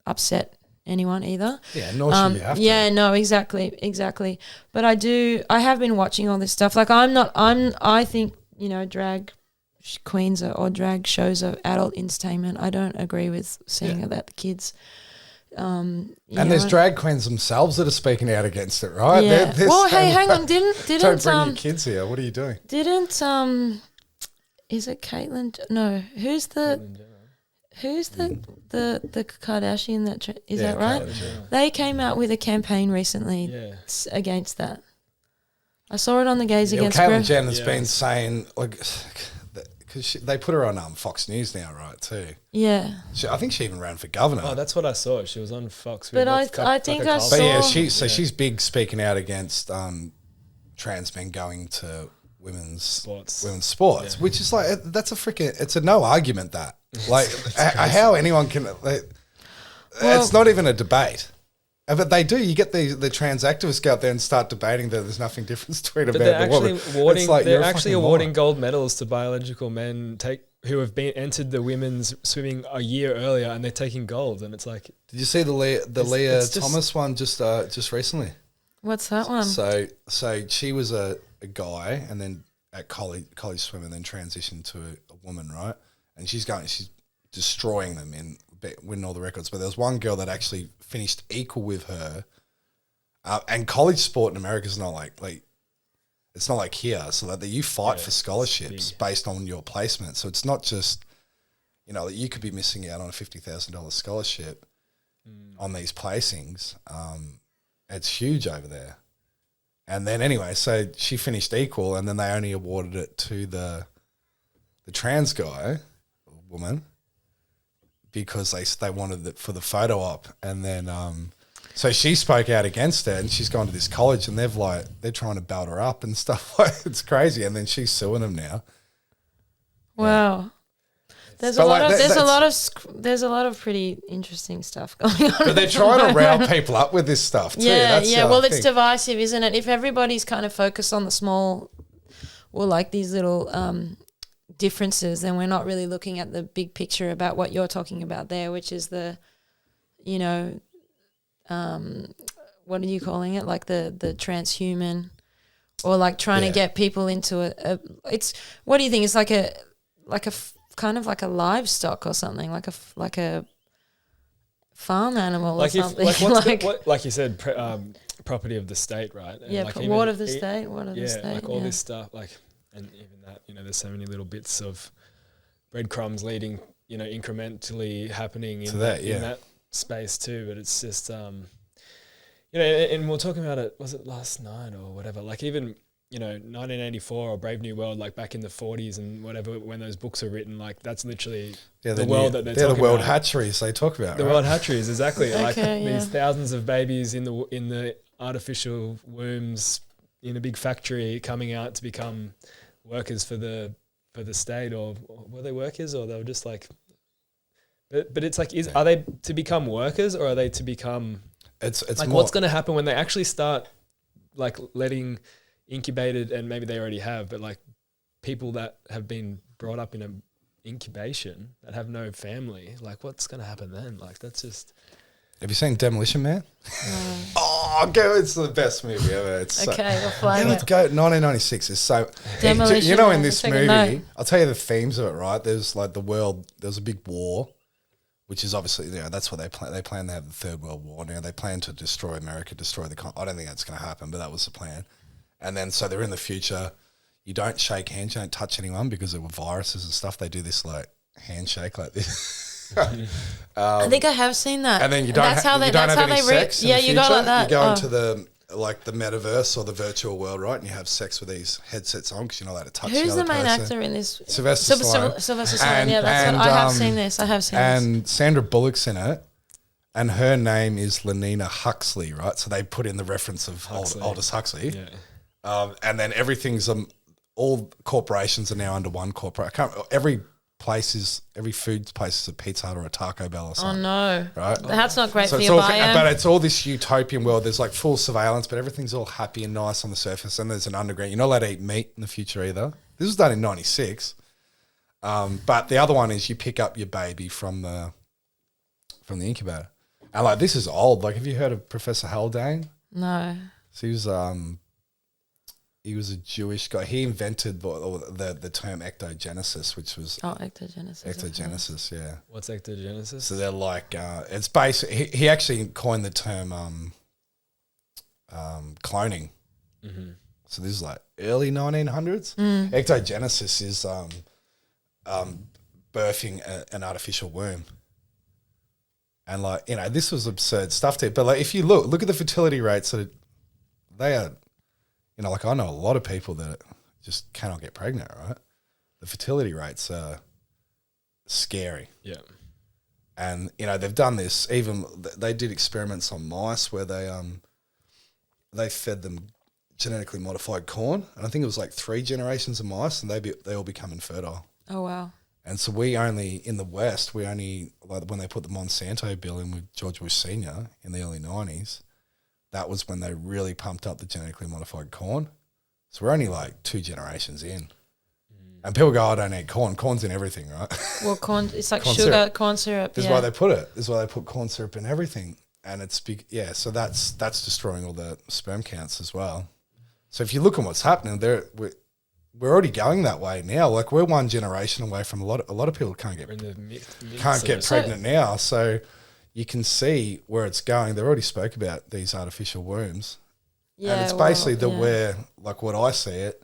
upset anyone either. Yeah, nor should you have to. Yeah, no, exactly. But I have been watching all this stuff. Like I think, drag queens or drag shows are adult entertainment. I don't agree with seeing that the kids. And there's drag queens themselves that are speaking out against it, right? Yeah. Well, hey, hang on. Didn't don't bring your kids here. What are you doing? Didn't is it Caitlyn? No, who's the Kardashian that is that right? They came out with a campaign recently against that. I saw it on the Gays Against Caitlyn Jenner's been saying like. Because they put her on Fox News now, right, too? Yeah. I think she even ran for governor. Oh, that's what I saw. She was on Fox. But I think I saw... But yeah, she's big speaking out against trans men going to women's sports, which is like, that's a freaking, it's a no argument that. Like, how anyone can, it's not even a debate. But they do. You get the trans activists go out there and start debating that there's nothing different between a man and a woman. They're actually awarding gold medals to biological men who have entered the women's swimming a year earlier, and they're taking gold. And it's like, did you see the Leah Thomas one just recently? What's that one? So she was a guy, and then at college swim, and then transitioned to a woman, right? And she's destroying them in winning all the records. But there was one girl that actually finished equal with her. And college sport in America is not like it's not like here. So that you fight for scholarships based on your placement. So it's not just, you could be missing out on a $50,000 scholarship on these placings. It's huge over there. And then anyway, so she finished equal, and then they only awarded it to the trans guy, woman, because they wanted it for the photo op. And then so she spoke out against it, and she's gone to this college, and they're trying to belt her up and stuff. It's crazy. And then she's suing them now. Wow. There's a lot of pretty interesting stuff going on. But they're trying to rile people up with this stuff too. Well, it's divisive, isn't it? If everybody's kind of focused on the small, or like these little differences, then we're not really looking at the big picture about what you're talking about there, which is the, what are you calling it? Like the transhuman, or like trying to get people into it's, what do you think? It's like a kind of like a livestock or something, like a farm animal or something. Like you said, property of the state, right? And ward of the state, like all this stuff, like, and even that, there's so many little bits of breadcrumbs leading, incrementally happening in that space too. But it's just, and we're talking about it, was it last night or whatever? Like even, 1984 or Brave New World, like back in the 40s and whatever, when those books are written, like that's literally the world that they're talking about. They're the world hatcheries they talk about, the world hatcheries, exactly. These thousands of babies in the artificial wombs in a big factory coming out to become workers for the state, or were they workers, or they were just like, but it's like, are they to become workers, or are they to become, it's like, what's going to happen when they actually start like letting incubated, and maybe they already have, but like people that have been brought up in an incubation that have no family, like what's going to happen then? Like that's just. Have you seen Demolition Man? It's the best movie ever. It's okay, we'll fly it. Let's go. 1996 is so. Demolition Man, in this movie, I'll tell you the themes of it. Right, there's like there's a big war, which is obviously that's what they plan. They plan to have the Third World War. Now they plan to destroy America, destroy the. I don't think that's going to happen, but that was the plan. And then so they're in the future. You don't shake hands, you don't touch anyone because there were viruses and stuff. They do this like handshake like this. I think I have seen that. And then you don't have any sex. Yeah, you go like that. You go into the metaverse or the virtual world, right? And you have sex with these headsets on because you're not allowed to touch. Who's the the main person. actor in this? Sylvester Stallone. Sylvester Stallone. Yeah, that's what I have seen this. I have seen this. And Sandra Bullock's in it. And her name is Lenina Huxley, right? So they put in the reference of Aldous Huxley. Yeah. And then everything's all corporations are now under one corporate. Every food place is a Pizza Hut or a Taco Bell or something. Oh no! Right, that's not great for your biome. But it's all this utopian world. There's like full surveillance, but everything's all happy and nice on the surface. And there's an underground. You're not allowed to eat meat in the future either. This was done in '96. But the other one is you pick up your baby from the incubator. And like this is old. Like, have you heard of Professor Haldane? No. So he was a Jewish guy. He invented the term ectogenesis, which was ectogenesis. Yeah. What's ectogenesis? So they're like it's basically he actually coined the term cloning. Mm-hmm. So this is like early 1900s. Ectogenesis is birthing an artificial womb. And like, this was absurd stuff too. But like, if you look at the fertility rates, that they are, like I know a lot of people that just cannot get pregnant, right? The fertility rates are scary. Yeah. And, they've done this, even they did experiments on mice where they fed them genetically modified corn, and I think it was like 3 generations of mice, and they all become infertile. Oh wow! And so in the West, like when they put the Monsanto bill in with George Bush Senior in the early 90s, that was when they really pumped up the genetically modified corn. So we're only like 2 generations in. And people go, I don't eat corn. Corn's in everything, right? Well, corn, it's like sugar, corn syrup. This is why they put it. This is why they put corn syrup in everything. And it's big, so that's destroying all the sperm counts as well. So if you look at what's happening, we're already going that way now. Like we're 1 generation away from a lot of people can't get pregnant now. So you can see where it's going. They already spoke about these artificial wombs. Yeah, and it's basically we're like what I see it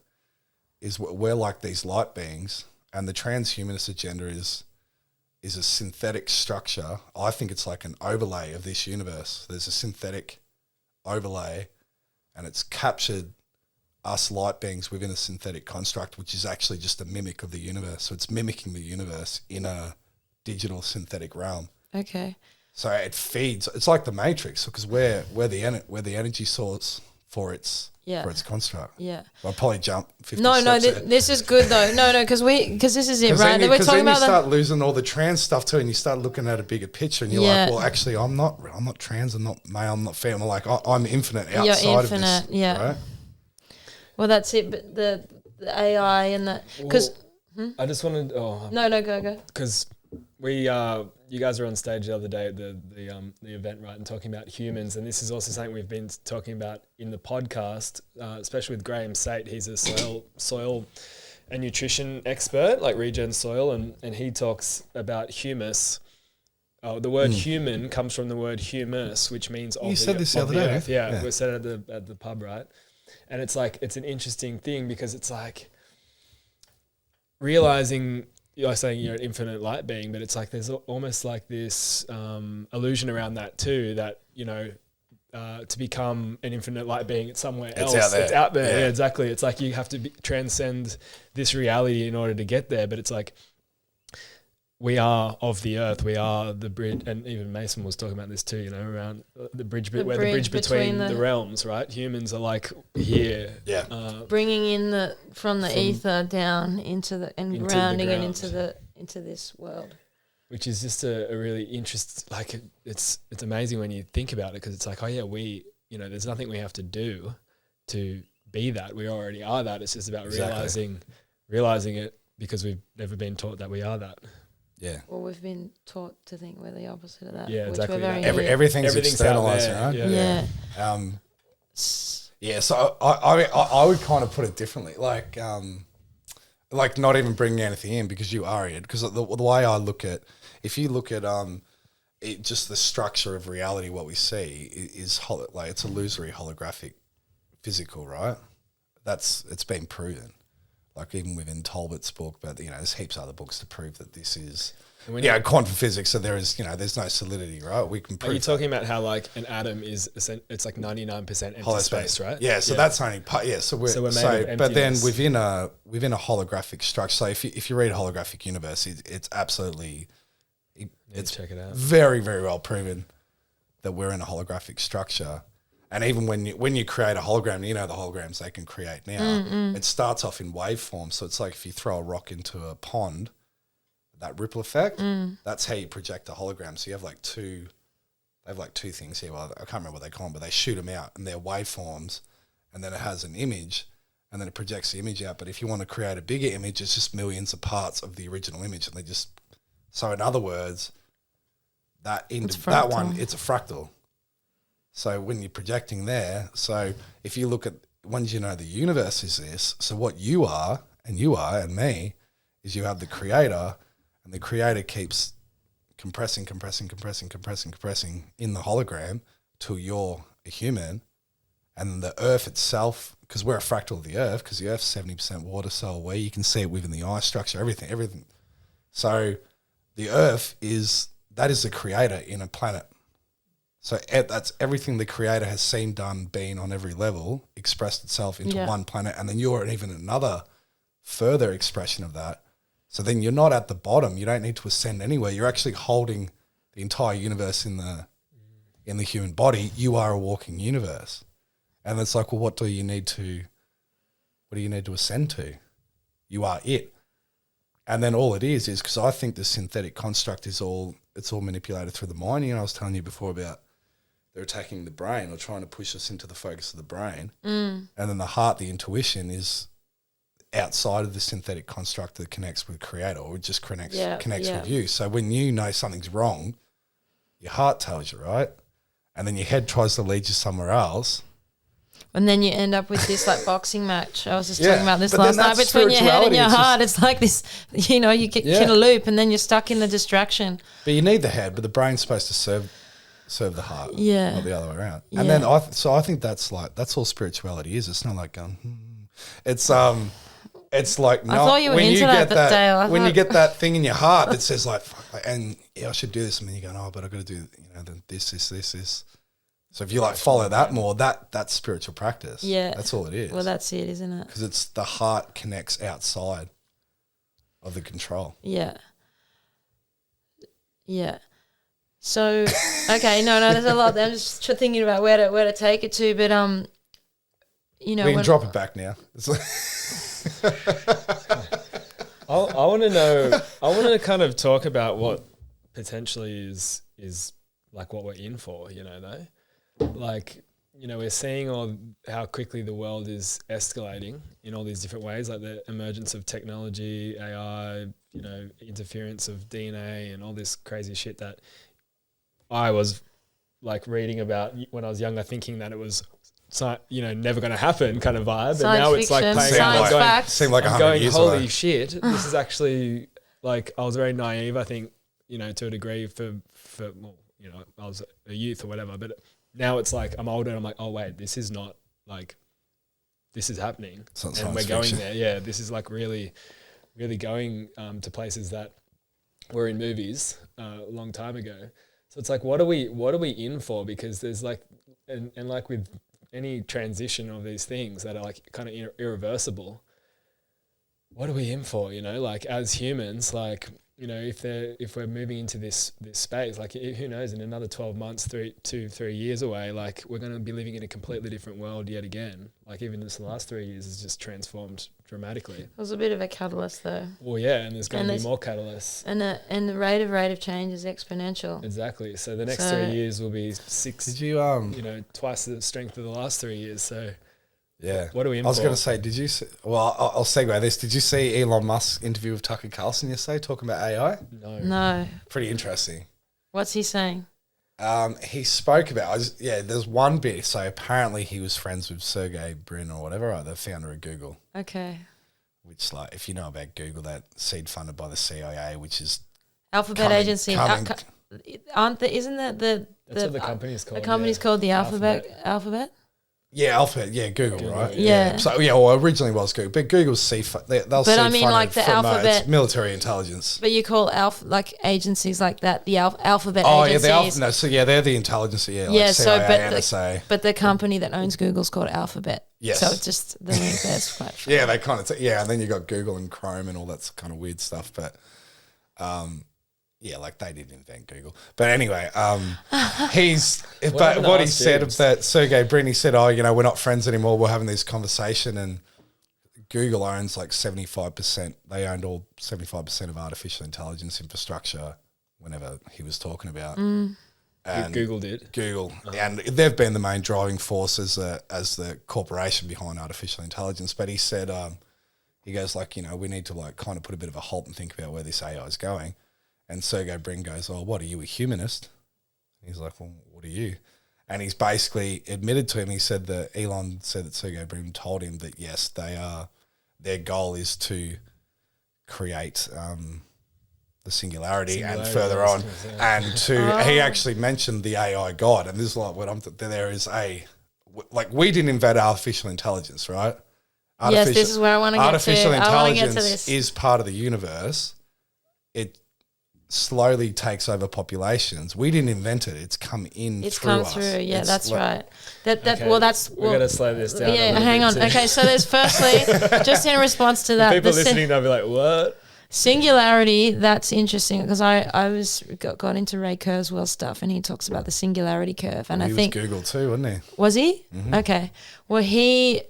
is we're like these light beings, and the transhumanist agenda is a synthetic structure. I think it's like an overlay of this universe. There's a synthetic overlay, and it's captured us light beings within a synthetic construct, which is actually just a mimic of the universe. So it's mimicking the universe in a digital synthetic realm. Okay. So it feeds. It's like the Matrix, because we're the energy source for its construct. Yeah. I'll probably jump 50 No, steps this is good though. No, because this is it, right? Because then you start losing all the trans stuff too, and you start looking at a bigger picture, and you're like, well, actually, I'm not trans, I'm not male, I'm not female. Like I'm infinite outside of this. Yeah. Right? Well, that's it. But the AI and the I just wanted. No, go. Because you guys were on stage the other day at the event, right, and talking about humans, and this is also something we've been talking about in the podcast, especially with Graham Sate. He's a soil and nutrition expert, like regen soil, and he talks about humus. The word human comes from the word humus, which means you said this the other day. Yeah, we said it at the pub, right? And it's like it's an interesting thing because it's like realizing. You're saying you're an infinite light being, but it's like there's almost like this illusion around that too, that, to become an infinite light being, it's somewhere else. It's out there. Yeah, exactly. It's like you have to transcend this reality in order to get there, but it's like we are of the earth. We are the bridge, and even Mason was talking about this too, around the bridge between the realms, right? Humans are like here. Yeah. Bringing in from the ether down into grounding it into this world. Which is just a really interesting, like it's amazing when you think about it, because it's like, oh yeah, there's nothing we have to do to be that. We already are that. It's just about realizing it, because we've never been taught that we are that. Yeah. Well, we've been taught to think we're the opposite of that. Yeah, exactly. Everything's externalized, right? Yeah. So I would kind of put it differently, like not even bringing anything in, because you are it. Because the way I look at, if you look at just the structure of reality, what we see is like it's illusory, holographic, physical, right? It's been proven. Like even within Talbot's book, but there's heaps of other books to prove that this is, quantum physics. So there is, there's no solidity, right? We can prove. Are you talking about how like an atom is it's like 99% empty space, right? Yeah. So that's only part. Yeah. So we're made of emptiness. But then within a holographic structure. So if you read Holographic Universe, it's absolutely, check it out. Very, very well proven that we're in a holographic structure. And even when you create a hologram, the holograms they can create now, it starts off in waveform. So it's like if you throw a rock into a pond, that ripple effect, that's how you project a hologram. So you have two things here. Well, I can't remember what they call them, but they shoot them out, and they're waveforms, and then it has an image, and then it projects the image out. But if you want to create a bigger image, it's just millions of parts of the original image, and so in other words, it's a fractal. So when you're projecting there, so if you look at, once the universe is this, so what you are and me is you have the creator, and the creator keeps compressing in the hologram till you're a human, and the earth itself, because we're a fractal of the earth, because the earth's 70% water, so where you can see it within the eye structure, everything. So the earth is the creator in a planet. So that's everything the creator has seen, done, been on every level, expressed itself into one planet, and then you're even another further expression of that. So then you're not at the bottom. You don't need to ascend anywhere. You're actually holding the entire universe in the human body. You are a walking universe. And it's like, well, what do you need to ascend to? You are it. And then all it is because I think the synthetic construct it's all manipulated through the mind. You know, I was telling you before about they're attacking the brain or trying to push us into the focus of the brain. And then the heart, the intuition is outside of the synthetic construct that connects with creator or just connects with you. So when you know something's wrong, your heart tells you, right? And then your head tries to lead you somewhere else. And then you end up with this like boxing match. I was just talking about this last night between your head and your heart. It's like this, you know, you get in a loop and then you're stuck in the distraction. But you need the head, but the brain's supposed to serve the heart, not the other way around. And then I think that's all spirituality is. It's not like going, it's like, no, I thought you were into that, Dale. When you get that thing in your heart that says like, and I should do this, and then you're going, but I've got to do, this. So if you like follow that more, that's spiritual practice. Yeah. That's all it is. Well, that's it, isn't it? Because it's the heart connects outside of the control. Yeah. Yeah. So, okay, no, there's a lot. I'm just thinking about where to take it to, but we can drop it back now. I want to know. I want to kind of talk about what potentially is like what we're in for. Though. Like, we're seeing how quickly the world is escalating in all these different ways, like the emergence of technology, AI, interference of DNA and all this crazy shit that I was like reading about when I was younger, thinking that it was, never going to happen kind of vibe. Science and now fiction, it's like playing science out. facts. Seemed like 100 years holy away. shit, this is actually like, I was very naive, I think, to a degree for I was a youth or whatever, but now it's like I'm older and I'm like, oh wait, this is not like, this is happening and we're going there. Yeah, this is like really, really going to places that were in movies a long time ago. So it's like, what are we in for? Because there's like, and like with any transition of these things that are like kind of irreversible, what are we in for? Like as humans, like, if we're moving into this space, like who knows, in another 12 months, 3 years away, like we're going to be living in a completely different world yet again. Like even this last 3 years has just transformed dramatically. It was a bit of a catalyst though. Well, yeah, and there's going to be more catalysts. And the rate of change is exponential. Exactly. So the next 3 years will be twice the strength of the last 3 years. So yeah. What are we in for? I was going to say, did you see, well, I'll segue this. Did you see Elon Musk's interview with Tucker Carlson yesterday talking about AI? No. Pretty interesting. What's he saying? He spoke about, there's one bit. So apparently he was friends with Sergey Brin or whatever, right, the founder of Google. Okay. Which, like, if you know about Google, that seed funded by the CIA, which is Alphabet Agency. Isn't that that's what the company's called? The company's called the Alphabet? Yeah, Alphabet. Yeah, Google, right? Yeah. So originally it was Google, but Google's seed. They'll seed funded like the Alphabet military intelligence. But you call agencies like that the Alphabet Oh agencies. yeah, they're the intelligence. Yeah, like CIA, NSA. But the company that owns Google's called Alphabet. Yes. So it's just the link there's quite. Funny. Yeah, they kind of and then you got Google and Chrome and all that kind of weird stuff, but. Yeah, like they didn't invent Google. But anyway, what he said of that Sergey Brin, he said, we're not friends anymore. We're having this conversation and Google owns like 75%. They owned all 75% of artificial intelligence infrastructure whenever he was talking about. Mm. And Google did? Google. And they've been the main driving force as the corporation behind artificial intelligence. But he said, he goes like, we need to like kind of put a bit of a halt and think about where this AI is going. And Sergey Brin goes, oh, what, are you a humanist? He's like, well, what are you? And he's basically admitted to him, he said that Elon said that Sergey Brin told him that, yes, their goal is to create the singularity and further on. And he actually mentioned the AI God. And this is like there is we didn't invent artificial intelligence, right? Yes, this is where I want to get to. Artificial intelligence is part of the universe. It slowly takes over populations. We didn't invent it. It's come in through us. It's come through. Yeah, that's right. We've got to slow this down. Yeah, hang on. Okay, so there's firstly, just in response to that. People listening, they'll be like, what? Singularity, that's interesting because I got into Ray Kurzweil stuff and he talks about the singularity curve. And I think he was Google too, wasn't he? Was he? Mm-hmm. Okay. Well, he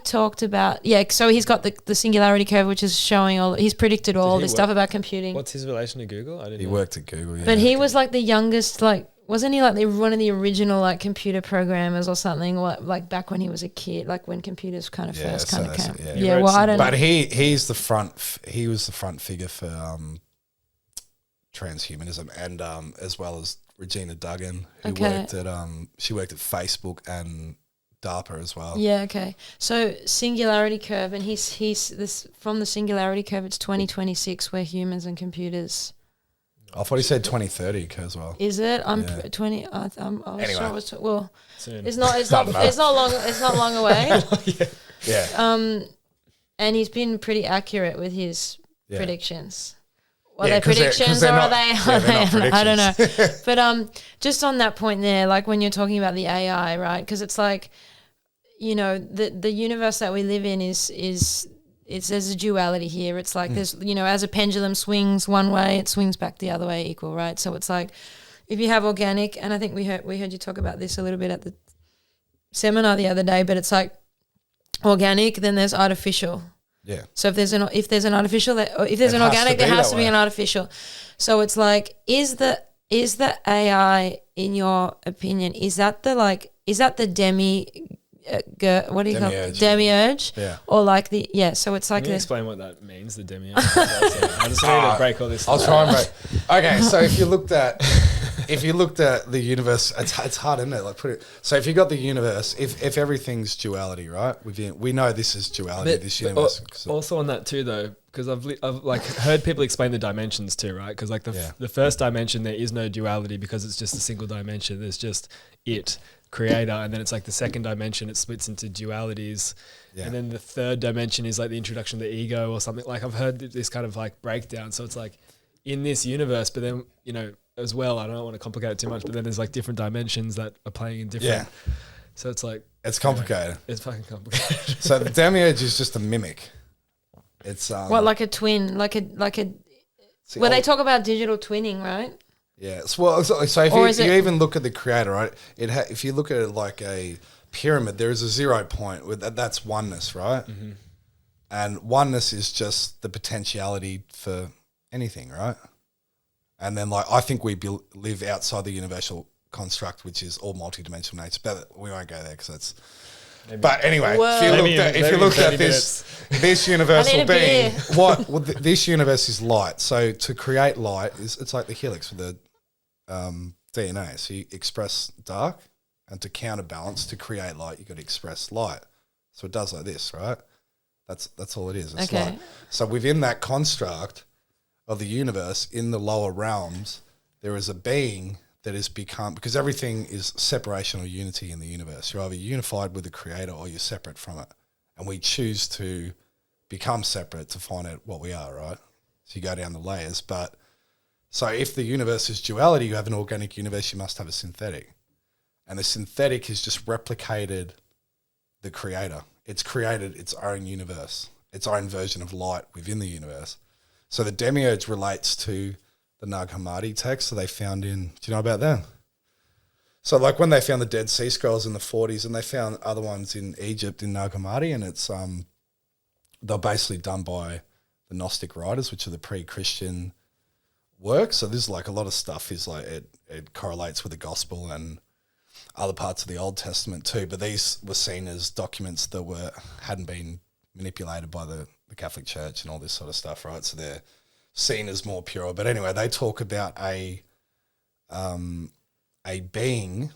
talked about, so he's got the singularity curve, which is showing he's predicted all this stuff about computing. What's his relation to Google? I didn't know. He worked at Google, yeah. But he was like the youngest, like, wasn't he like one of the original like computer programmers or something? Like back when he was a kid, like when computers kind of first kind of came. Yeah, well, I don't know. But he was the front figure for transhumanism and as well as Regina Duggan, who worked at she worked at Facebook and DARPA as well. Yeah, okay. So singularity curve, and he's this from the singularity curve. It's 2026 where humans and computers. I thought he said 2030 as well. Is it? I'm 20. I was anyway. sure it was. Well, soon. It's not long. It's not long away. Yeah. And he's been pretty accurate with his predictions. Are Yeah, they predictions or are they? I don't know. But just on that point there, like when you're talking about the AI, right? Because it's like, you know, the universe that we live in is there's a duality here. It's like there's, you know, as a pendulum swings one way, it swings back the other way equal, right? So it's like if you have organic, and I think we heard you talk about this a little bit at the seminar the other day, but it's like organic, then there's artificial. Yeah. So if there's an artificial, if there's an organic, there has to be an artificial. So it's like, is the AI, in your opinion, is that the demiurge? Yeah. Or like so it's like Can you explain what that means, the demiurge? I just need to break all this. I'll try and break. Okay, so if you looked at the universe, it's hard, isn't it? Like so if you got the universe, if everything's duality, right? We know this is duality, this universe. Also on that too, though, because I've like heard people explain the dimensions too, right? Because like the first dimension, there is no duality because it's just a single dimension. There's just creator, and then it's like the second dimension, it splits into dualities, and then the third dimension is like the introduction to the ego or something. Like I've heard this kind of like breakdown. So it's like in this universe, but then, you know, as well, I don't want to complicate it too much, but then there's like different dimensions that are playing in different. So it's like it's complicated. It's fucking complicated. So the demiurge is just a mimic. It's like a twin, like a. Where they talk about digital twinning, right? Yeah. So if you even look at the creator, right? If you look at it like a pyramid, there is a 0 point with that's oneness, right? Mm-hmm. And oneness is just the potentiality for anything, right? And then like I think we live outside the universal construct, which is all multidimensional nature. But we won't go there because that's. Maybe. But anyway, if you looked at this universal being, this universe is light. So to create light it's like the helix for the DNA. So you express dark, and to counterbalance, to create light, you got to express light. So it does like this, right? That's all it is. It's light. So within that construct of the universe, in the lower realms, there is a being that has become, because everything is separation or unity in the universe. You're either unified with the creator or you're separate from it. And we choose to become separate to find out what we are, right? So you go down the layers. But so if the universe is duality, you have an organic universe, you must have a synthetic. And the synthetic has just replicated the creator. It's created its own universe, its own version of light within the universe. So the demiurge relates to the Nag Hammadi text that they found in, do you know about that? So like when they found the Dead Sea Scrolls in the 40s, and they found other ones in Egypt in Nag Hammadi, and it's they're basically done by the Gnostic writers, which are the pre-Christian works. So this is like a lot of stuff is like it correlates with the gospel and other parts of the Old Testament too. But these were seen as documents that hadn't been manipulated by the Catholic Church and all this sort of stuff, right? So they're seen as more pure. But anyway, they talk about a being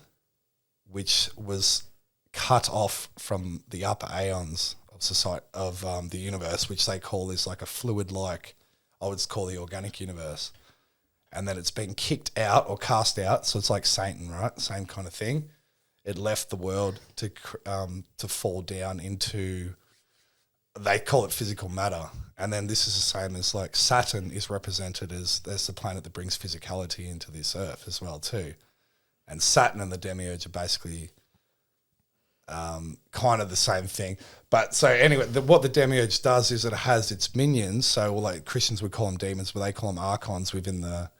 which was cut off from the upper aeons of society, of the universe, which they call is like a fluid-like, I would call the organic universe. And then it's been kicked out or cast out. So it's like Satan, right? Same kind of thing. It left the world to fall down into, they call it physical matter. And then this is the same as like Saturn is represented as there's the planet that brings physicality into this earth as well too. And Saturn and the demiurge are basically kind of the same thing. But so anyway, what the demiurge does is it has its minions. So like Christians would call them demons, but they call them archons within the,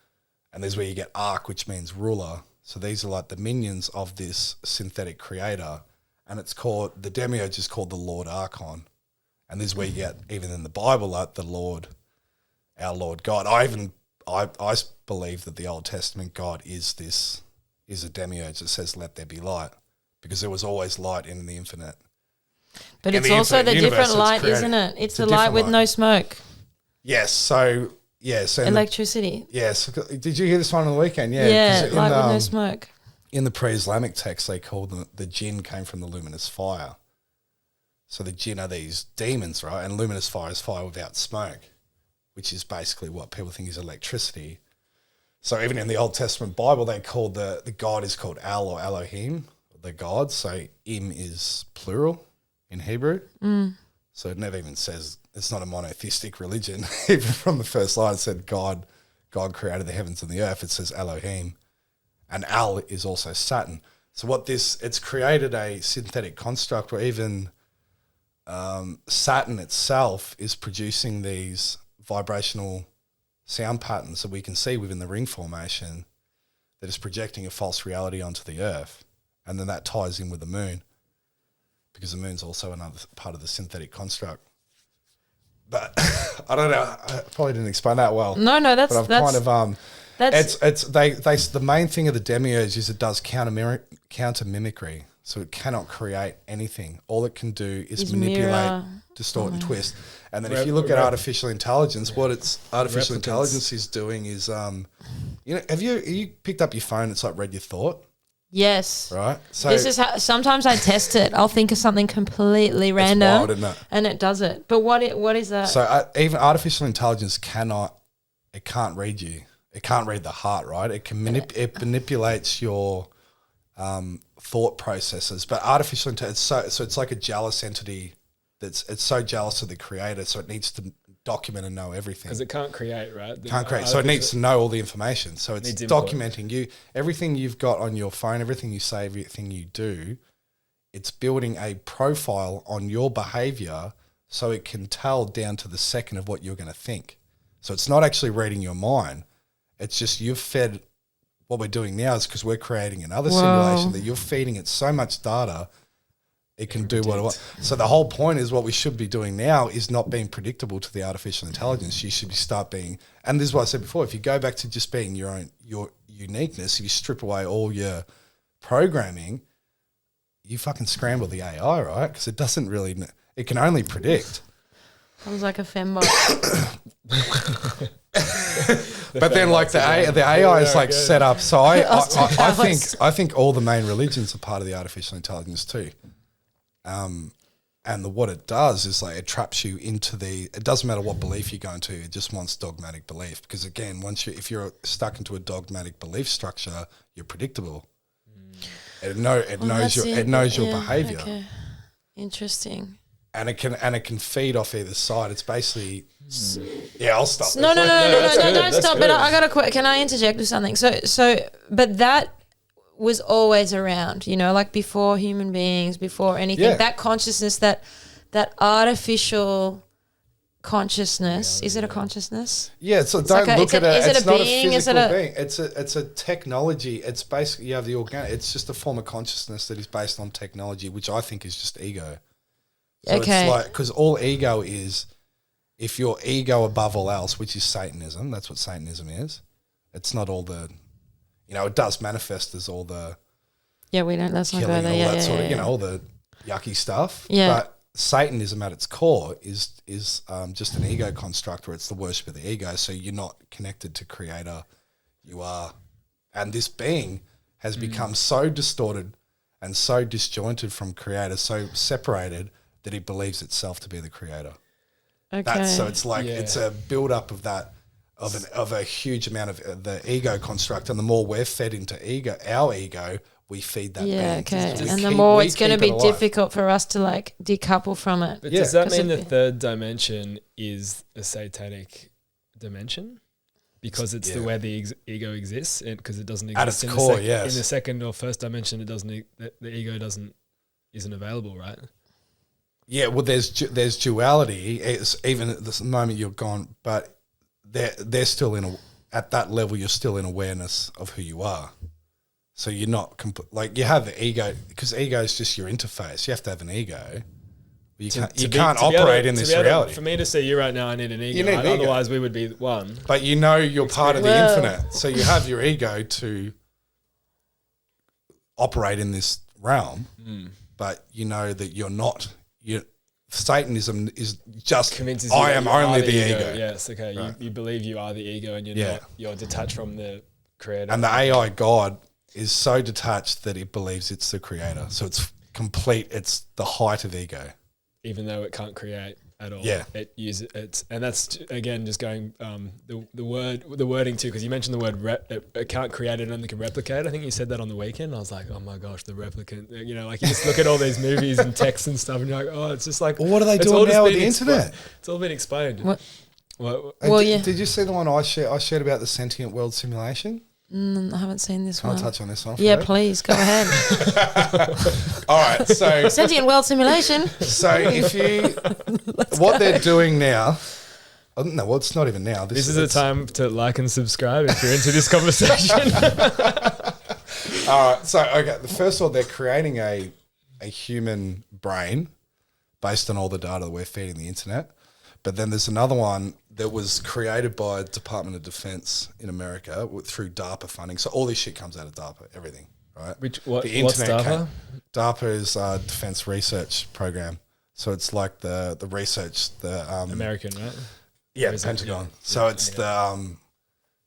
and there's where you get arch, which means ruler. So these are like the minions of this synthetic creator. And it's called, the demiurge is called the Lord Archon. And this is where you get, even in the Bible, like the Lord, our Lord God. I believe that the Old Testament God is a demiurge that says, let there be light. Because there was always light in the infinite. But it's also the different light, isn't it? It's the light with no smoke. Yes. So, yes. Electricity. Yes. Did you hear this one on the weekend? Yeah. Yeah, light with no smoke. In the pre-Islamic text, they called the jinn came from the luminous fire. So the jinn are these demons, right? And luminous fire is fire without smoke, which is basically what people think is electricity. So even in the Old Testament Bible, they called the God is called Al or Elohim, the God. So Im is plural in Hebrew. So it never even says, it's not a monotheistic religion. Even from the first line, it said God created the heavens and the earth. It says Elohim. And Al is also Saturn. So it's created a synthetic construct where even Saturn itself is producing these vibrational sound patterns that we can see within the ring formation that is projecting a false reality onto the earth. And then that ties in with the moon, because the moon's also another part of the synthetic construct. But I don't know, I probably didn't explain that well. No, that's kind of the main thing of the demiurge is it does counter mimicry. So it cannot create anything. All it can do is manipulate, distort, and twist. And then if you look at artificial intelligence, what artificial intelligence is doing is, have you picked up your phone? It's like read your thought. Yes. Right. So this is how sometimes I test it. I'll think of something completely random, wild, isn't it? And it does it. But what is that? So even artificial intelligence can't read you. It can't read the heart, right? It can it manipulates your thought processes. But artificial intelligence, so it's like a jealous entity. It's so jealous of the creator, so it needs to document and know everything. Because it can't create, right? So it needs to know all the information. So it's documenting you, everything you've got on your phone, everything you say, everything you do. It's building a profile on your behavior so it can tell down to the second of what you're going to think. So it's not actually reading your mind. It's just you've fed, what we're doing now is because we're creating another simulation that you're feeding it so much data, it can do what it wants. So the whole point is what we should be doing now is not being predictable to the artificial intelligence. You should start being, and this is what I said before, if you go back to just being your uniqueness, if you strip away all your programming, you fucking scramble the AI, right? Because it doesn't really, it can only predict. I was like a fembot. But then like the AI is like set up. So I think all the main religions are part of the artificial intelligence too. And what it does is like it traps you into it doesn't matter what belief you go into, it just wants dogmatic belief. Because again, if you're stuck into a dogmatic belief structure, you're predictable. It knows your behavior. Okay. Interesting. And it can feed off either side. It's basically I'll stop. No, don't stop. But I got a can I interject with something? But that was always around, like before human beings, before anything. Yeah. That consciousness, that artificial consciousness. Is it a consciousness? Yeah. So don't look at it. It's not a physical being. It's a technology. It's basically you have the organic. It's just a form of consciousness that is based on technology, which I think is just ego. So it's like, because all ego is, if your ego above all else, which is Satanism, that's what Satanism is. It's not all the, it does manifest as all the. Yeah, let's not go there. All the yucky stuff. Yeah. But Satanism at its core is just an ego construct where it's the worship of the ego. So you're not connected to Creator. You are. And this being has become so distorted and so disjointed from Creator, so separated, that it believes itself to be the creator. Okay. So it's like it's a build up of that of a huge amount of the ego construct, and the more we're fed into our ego, we feed that. Yeah. Okay. And the more it's going to be difficult for us to like decouple from it. But does that mean the third dimension is a satanic dimension? Because it's the where the ego exists, because it doesn't exist at its core. Yes. In the second or first dimension, it doesn't. The ego doesn't isn't available, right? Yeah, well, there's duality. It's even at this moment you're gone, but they're still at that level. You're still in awareness of who you are. So you're not like you have the ego, because ego is just your interface. You have to have an ego. You can't operate in this reality. For me to see you right now, I need an ego. Otherwise, we would be one. But you know you're part of the infinite. So you have your ego to operate in this realm, but you know that you're not. Satanism is just convinces you I am only the ego. Yes, okay. Right. You believe you are the ego, and you're detached from the creator. And the AI God is so detached that it believes it's the creator. So it's complete. It's the height of ego, even though it can't create at all. Yeah, and that's again just going the wording too, because you mentioned the word it can't create, it only can replicate. I think you said that on the weekend. I was like, oh my gosh, the replicant. You know, like you just look at all these movies and texts and stuff, and you're like, oh, it's just like. Well, what are they doing now with the internet? It's all been explained. What? Did you see the one I shared about the sentient world simulation? I haven't seen this one. Can I touch on this one? Yeah, please go ahead. All right, so sentient world simulation. So if you, what they're doing now, no, well, it's not even now. This is a time to like and subscribe if you're into this conversation. All right, so okay, the first one, they're creating a human brain based on all the data that we're feeding the internet. But then there's another one that was created by Department of Defense in America through DARPA funding. So all this shit comes out of DARPA, everything, right? What's DARPA? DARPA is a defense research program. So it's like the research, American, right? Yeah, the Pentagon. Yeah. So it's the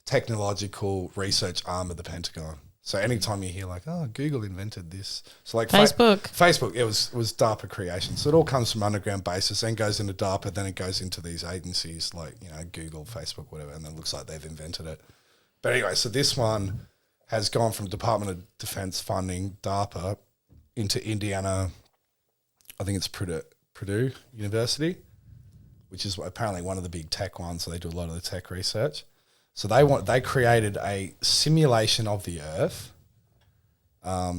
technological research arm of the Pentagon. So anytime you hear like, oh, Google invented this. So like Facebook, it was DARPA creation. So it all comes from underground basis, then goes into DARPA, then it goes into these agencies like, you know, Google, Facebook, whatever, and then it looks like they've invented it. But anyway, so this one has gone from Department of Defense funding, DARPA, into Indiana, I think it's Purdue University, which is apparently one of the big tech ones, so they do a lot of the tech research. So they created a simulation of the Earth. I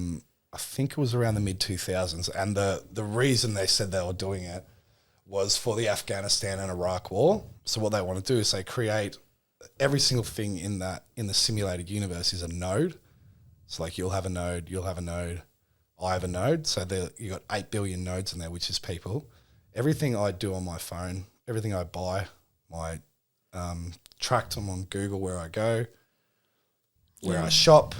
think it was around the mid-2000s, and the reason they said they were doing it was for the Afghanistan and Iraq war. So what they want to do is they create every single thing in the simulated universe is a node. So like you'll have a node, I have a node. So you got 8 billion nodes in there, which is people. Everything I do on my phone, everything I buy, my track them on Google where I go, where I shop,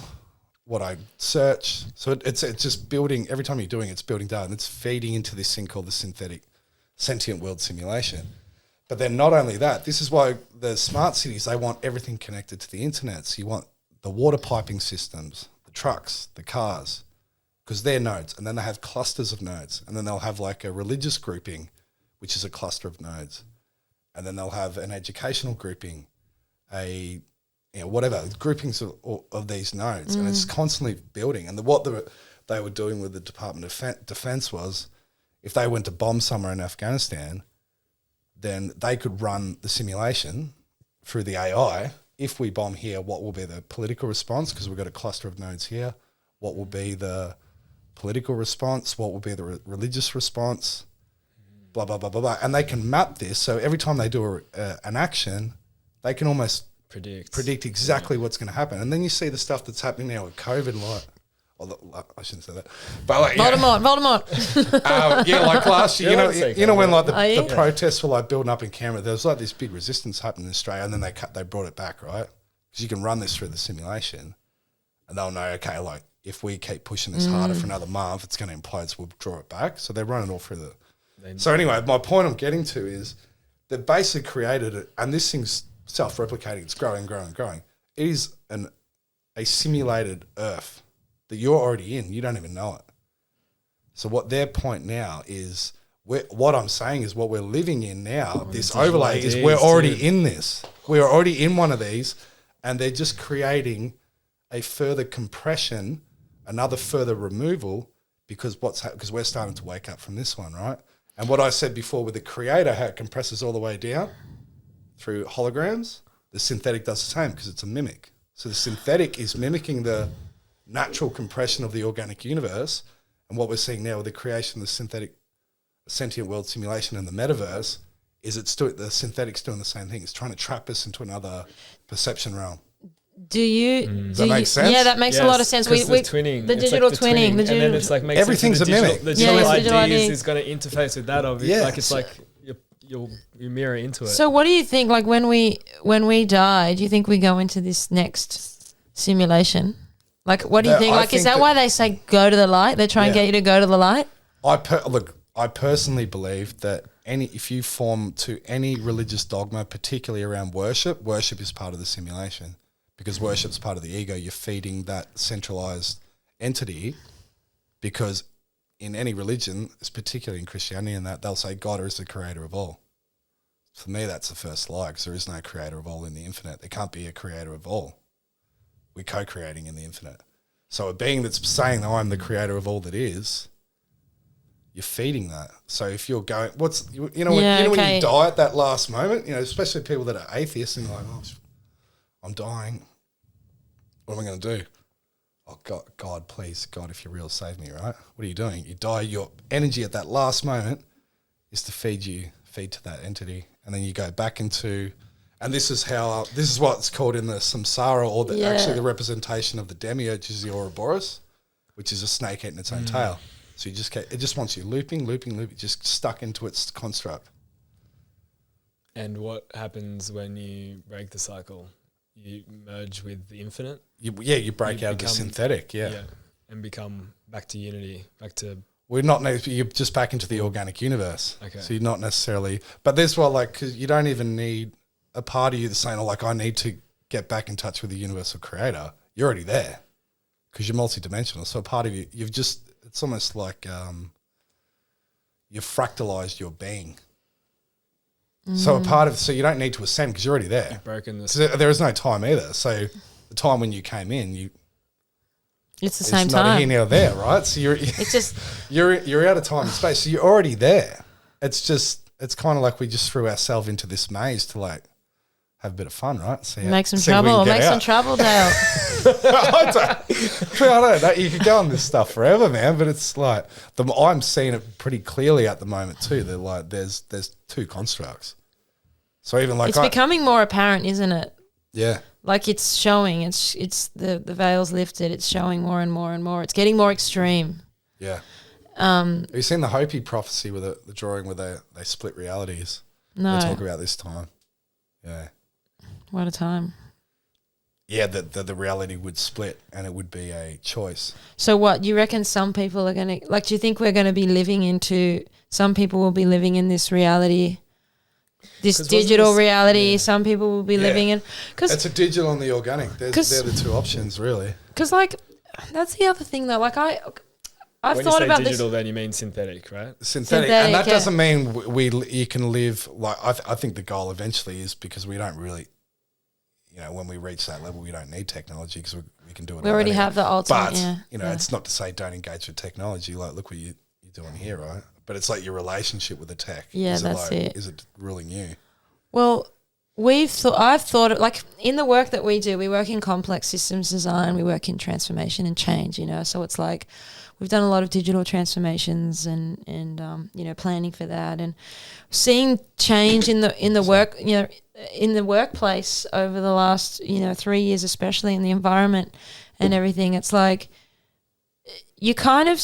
what I search. So it's just building, every time you're doing it, it's building data, and it's feeding into this thing called the synthetic sentient world simulation. But then not only that, this is why the smart cities, they want everything connected to the internet. So you want the water piping systems, the trucks, the cars, because they're nodes. And then they have clusters of nodes. And then they'll have like a religious grouping, which is a cluster of nodes. And then they'll have an educational grouping, whatever, groupings of these nodes. And it's constantly building. And what they were doing with the Department of Defense was, if they went to bomb somewhere in Afghanistan, then they could run the simulation through the AI. If we bomb here, what will be the political response? Because we've got a cluster of nodes here. What will be the political response? What will be the religious response? Blah, blah, blah, blah, blah. And they can map this. So every time they do an action, they can almost predict exactly what's going to happen. And then you see the stuff that's happening now with COVID, I shouldn't say that. But like, Voldemort. Like last year, you know when like the protests were like building up in Canberra, there was like this big resistance happening in Australia, and then they brought it back, right? Because you can run this through the simulation, and they'll know, okay, like if we keep pushing this harder for another month, it's going to implode, so we'll draw it back. So they're running all through the. So anyway, my point I'm getting to is they've basically created it, and this thing's self-replicating. It's growing. It is a simulated Earth that you're already in. You don't even know it. So what their point now is, what I'm saying is what we're living in now, this overlay is we're already in this. We're already in one of these, and they're just creating a further compression, another further removal, because we're starting to wake up from this one, right? And what I said before with the creator, how it compresses all the way down through holograms, the synthetic does the same because it's a mimic. So the synthetic is mimicking the natural compression of the organic universe. And what we're seeing now with the creation of the synthetic sentient world simulation and the metaverse is the synthetic's doing the same thing. It's trying to trap us into another perception realm. Does that make sense? Yeah, that makes a lot of sense. The twinning, the digital twinning, and then it's like everything's a mimic. The digital digital ideas ID is going to interface with that. Like it's like you mirror into it. So what do you think? Like when we die, do you think we go into this next simulation? Like what do you think? Like is that why they say go to the light? They try and get you to go to the light. I personally believe that if you form to any religious dogma, particularly around worship is part of the simulation. Because worship's part of the ego, you're feeding that centralized entity. Because in any religion, particularly in Christianity and that, they'll say God is the creator of all. For me, that's the first lie, because there is no creator of all in the infinite. There can't be a creator of all. We're co-creating in the infinite. So a being that's saying, I'm the creator of all that is, you're feeding that. So if you're going, when you die at that last moment, especially people that are atheists and like, oh, I'm dying. What am I going to do? Oh, God, please, God, if you're real, save me, right? What are you doing? You die. Your energy at that last moment is to feed to that entity. And then you go back into, and this is what's called in the samsara, or actually the representation of the demiurge is the Ouroboros, which is a snake eating its own tail. So it just wants you looping, just stuck into its construct. And what happens when you break the cycle? You merge with the infinite. You break out of the synthetic, and become back to unity, back to. You're just back into the organic universe. Okay. So you're not necessarily, but there's because you don't even need a part of you that's saying, I need to get back in touch with the universal creator. You're already there because you're multidimensional. So a part of you, it's almost like you've fractalized your being. So you don't need to ascend because you're already there. You've broken this. There is no time either. So the time when you came in, it's the same time. It's not here now there, right? So you're out of time and space. So you're already there. It's kind of like we just threw ourselves into this maze to have a bit of fun, right? Make some trouble, Dale. I don't know. You could go on this stuff forever, man. But it's like I'm seeing it pretty clearly at the moment too. That there's two constructs. So even it's becoming more apparent, isn't it? Yeah. Like it's showing. It's the veil's lifted. It's showing more and more and more. It's getting more extreme. Yeah. Have you seen the Hopi prophecy with the drawing where they split realities? No. They talk about this time. Yeah. What a time. Yeah, the reality would split and it would be a choice. So what, you reckon some people are going to, do you think we're going to be some people will be living in this reality, this digital reality, some people will be living in. Cause it's a digital and the organic. They're the two options, really. Because, that's the other thing, though. I've when thought you say about digital, this. then you mean synthetic, right? Synthetic, and that doesn't mean you can live I think the goal eventually is because we don't really, when we reach that level, we don't need technology because we can do it. We already have the ultimate. But it's not to say don't engage with technology. Look what you're doing here, right? But it's like your relationship with the tech. Yeah, that's it. Is it ruling you? Well, I've thought in the work that we do, we work in complex systems design, we work in transformation and change, so it's like we've done a lot of digital transformations and planning for that and seeing change in the work, in the workplace over the last, 3 years, especially in the environment and everything. It's like you kind of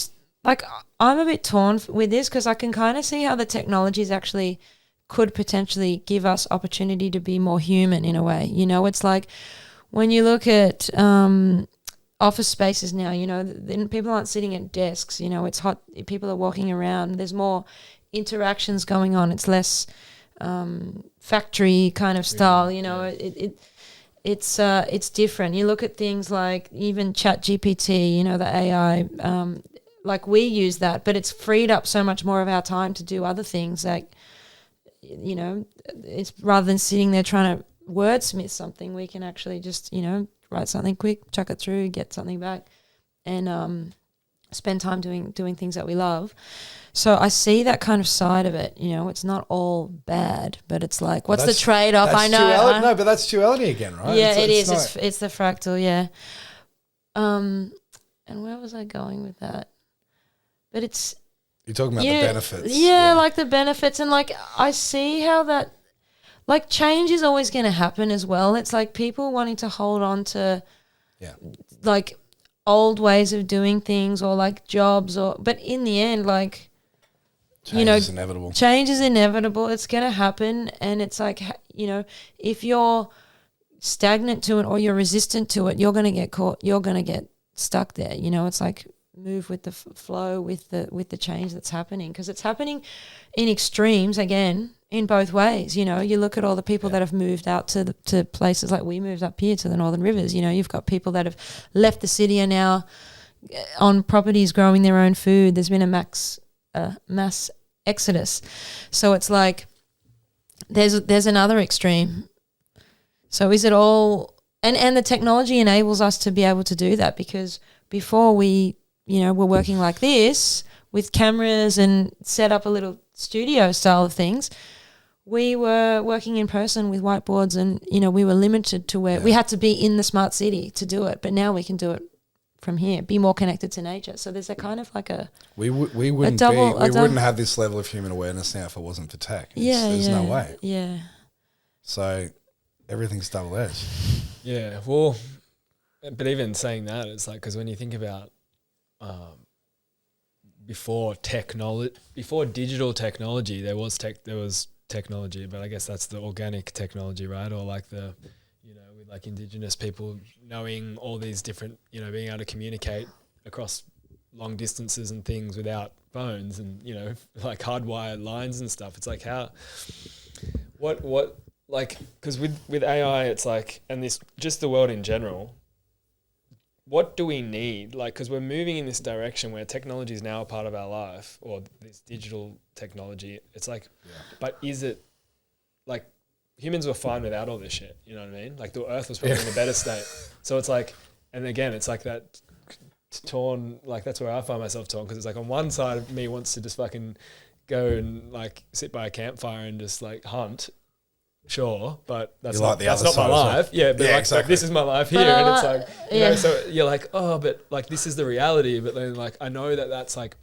I'm a bit torn with this because I can kind of see how the technologies actually could potentially give us opportunity to be more human in a way. It's like when you look at office spaces now, then people aren't sitting at desks, it's hot, people are walking around, there's more interactions going on, it's less factory kind of style, it's different. You look at things like even ChatGPT, the AI, we use that, but it's freed up so much more of our time to do other things it's rather than sitting there trying to wordsmith something, we can actually just, write something quick, chuck it through, get something back, and spend time doing things that we love. So I see that kind of side of it. It's not all bad, but it's like, what's the trade-off? I know. No, but that's duality again, right? Yeah, it's the fractal, yeah. And where was I going with that? but it's you're talking about the benefits. Yeah, like the benefits, and like I see how that, like, change is always going to happen as well. It's like people wanting to hold on to, like, old ways of doing things or like jobs, but in the end, like, change is inevitable. Change is inevitable. It's going to happen, and it's like, if you're stagnant to it or you're resistant to it, you're going to get caught. You're going to get stuck there. It's like move with the flow with the change that's happening, because it's happening in extremes again. In both ways, you look at all the people that have moved out to places like we moved up here to the Northern Rivers. You've got people that have left the city and now on properties growing their own food. There's been a mass exodus. So it's like there's another extreme. So is it all and the technology enables us to be able to do that, because before we're working like this with cameras and set up a little studio style of things. We were working in person with whiteboards, and we were limited to where we had to be in the smart city to do it. But now we can do it from here, be more connected to nature. So there's a kind of like a we wouldn't have this level of human awareness now if it wasn't for tech. There's no way. Yeah. So everything's double edged. Yeah. Well, but even saying that, it's like, because when you think about before digital technology, there was technology, but I guess that's the organic technology, right? Or like the, with like indigenous people knowing all these different, being able to communicate across long distances and things without phones and, like hardwired lines and stuff. It's like because with AI, it's like, and this, just the world in general, what do we need? Like, because we're moving in this direction where technology is now a part of our life, or this digital technology. It's like, but is it, like, humans were fine without all this shit, you know what I mean? Like, the earth was probably in a better state. So it's like, and again, it's like that torn, like, that's where I find myself torn, because it's like on one side of me wants to just fucking go and like sit by a campfire and just like hunt. Sure, but that's not my life. Yeah, but exactly. This is my life here, and it's like, so you're like, oh, but like this is the reality. But then like I know that that's like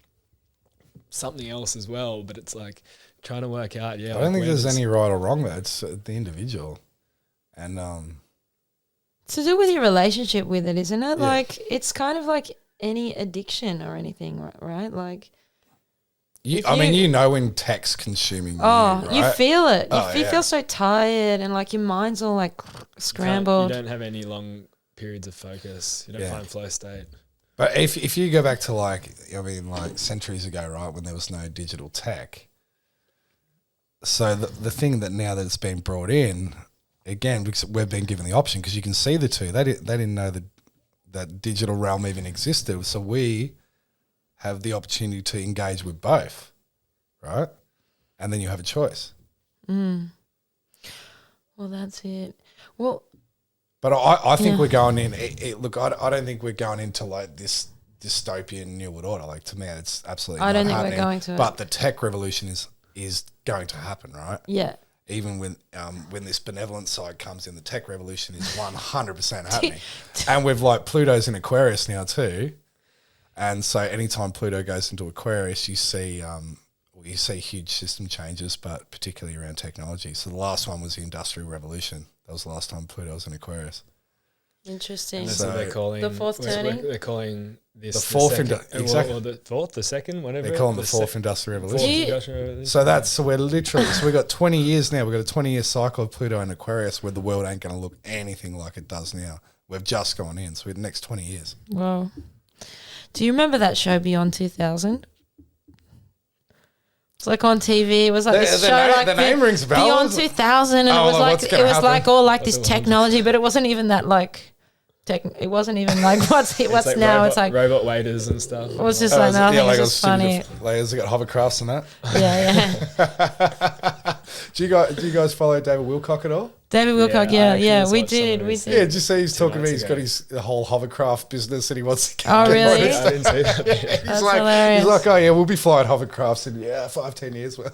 something else as well. But it's like trying to work out. Yeah, I don't think there's any right or wrong there. It's the individual, and it's to do with your relationship with it, isn't it? Yeah. Like it's kind of like any addiction or anything, right? Like. When tech's consuming you, right? You feel it. You feel so tired and like your mind's all like scrambled. You don't have any long periods of focus. You don't find flow state. But if you go back to like centuries ago, right, when there was no digital tech, so the thing that now that it's been brought in, again, because we've been given the option, because you can see the two. They didn't know that digital realm even existed. So we have the opportunity to engage with both, right? And then you have a choice. Well, that's it. Well, but I think we're going in. Look, I don't think we're going into like this dystopian New World Order. Like to me, it's absolutely. I don't think happening. We're going to. But the tech revolution is going to happen, right? Yeah. Even when this benevolent side comes in, the tech revolution is 100% happening. And we've like Pluto's in Aquarius now too. And so anytime Pluto goes into Aquarius, you see huge system changes, but particularly around technology. So the last one was the Industrial Revolution. That was the last time Pluto was in Aquarius. Interesting. And so they're calling the fourth turning. They're calling this the fourth, or the fourth, the second, whatever. They're calling the fourth Industrial Revolution. So we're literally we got 20 years now. We've got a 20-year cycle of Pluto in Aquarius where the world ain't going to look anything like it does now. We've just gone in, so we're the next 20 years. Wow. Do you remember that show Beyond 2000? It's like on TV. It was like this show, the name rings a bell. Beyond 2000, and it was like all like this technology, but it wasn't even that like. It wasn't even like what's like now. Robot, it's like robot waiters and stuff. It was just like nothing. It's just funny. Layers got hovercrafts and that. Yeah. Do you guys follow David Wilcock at all? David Wilcock, yeah, we did. Yeah, did you see he's talking about he's got his whole hovercraft business and he wants to get really? I didn't see that. That's hilarious. He's like, oh yeah, we'll be flying hovercrafts in 5-10 years. Like,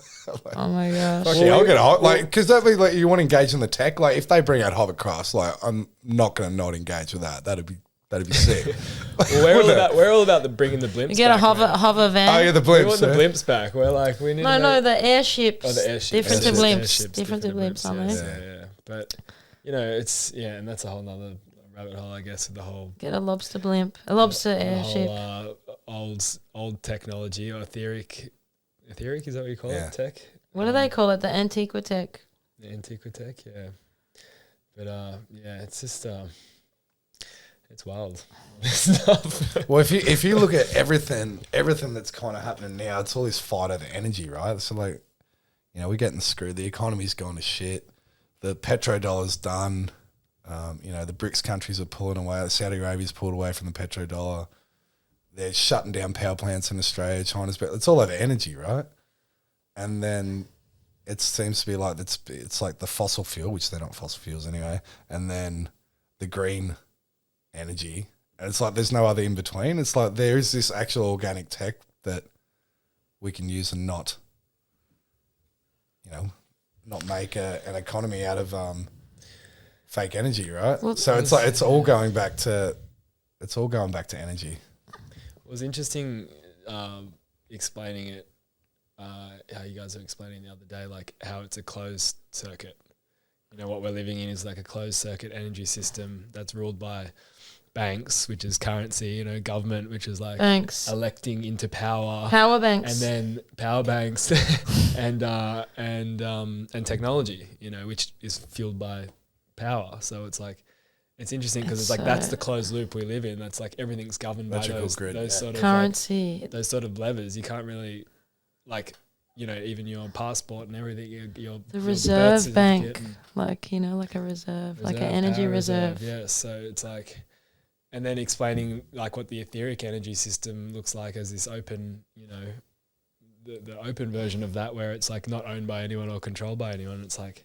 oh my gosh. Okay, I'll get hot. Like, because that means like you want to engage in the tech. Like, if they bring out hovercrafts, like I'm not going to not engage with that. That'd be That'd be sick. Well, we're all about the bringing the blimps. You get back, a hover van. Oh yeah, the We blimps. want the blimps back. We're like, we need. No, the airships. Oh, the airships. Different to Airships, blimps. airships, Different to blimps, aren't they? Yeah. But it's and that's a whole nother rabbit hole, I guess, of the whole. Get a lobster blimp, a lobster airship. Whole, old technology or etheric. Etheric, is that what you call it? Tech. What do they call it? The Antiquitech. The Antiquitech, yeah. But it's just it's wild. Well, if you look at everything that's kind of happening now, it's all this fight over energy, right? So like, we're getting screwed. The economy's gone to shit. The petrodollar's done. The BRICS countries are pulling away. Saudi Arabia's pulled away from the petrodollar. They're shutting down power plants in Australia. China's, but it's all over energy, right? And then it seems to be like it's like the fossil fuel, which they're not fossil fuels anyway, and then the green energy, and it's like there's no other in between. It's like there is this actual organic tech that we can use and not make an economy out of fake energy, right? Well, so it's like it's all going back to energy. It was interesting explaining it, how you guys were explaining the other day, like how it's a closed circuit. What we're living in is like a closed circuit energy system that's ruled by banks, which is currency, government, which is like banks electing into power banks, and then power banks and technology, which is fueled by power. So it's like, it's interesting because it's like that's the closed loop we live in. That's like everything's governed by those sort of currency, like, those sort of levers. You can't really even your passport and everything. The reserve bank, like a reserve, like an energy reserve. Yeah. So it's like, and then explaining like what the etheric energy system looks like as this open, the open version of that, where it's like not owned by anyone or controlled by anyone. It's like,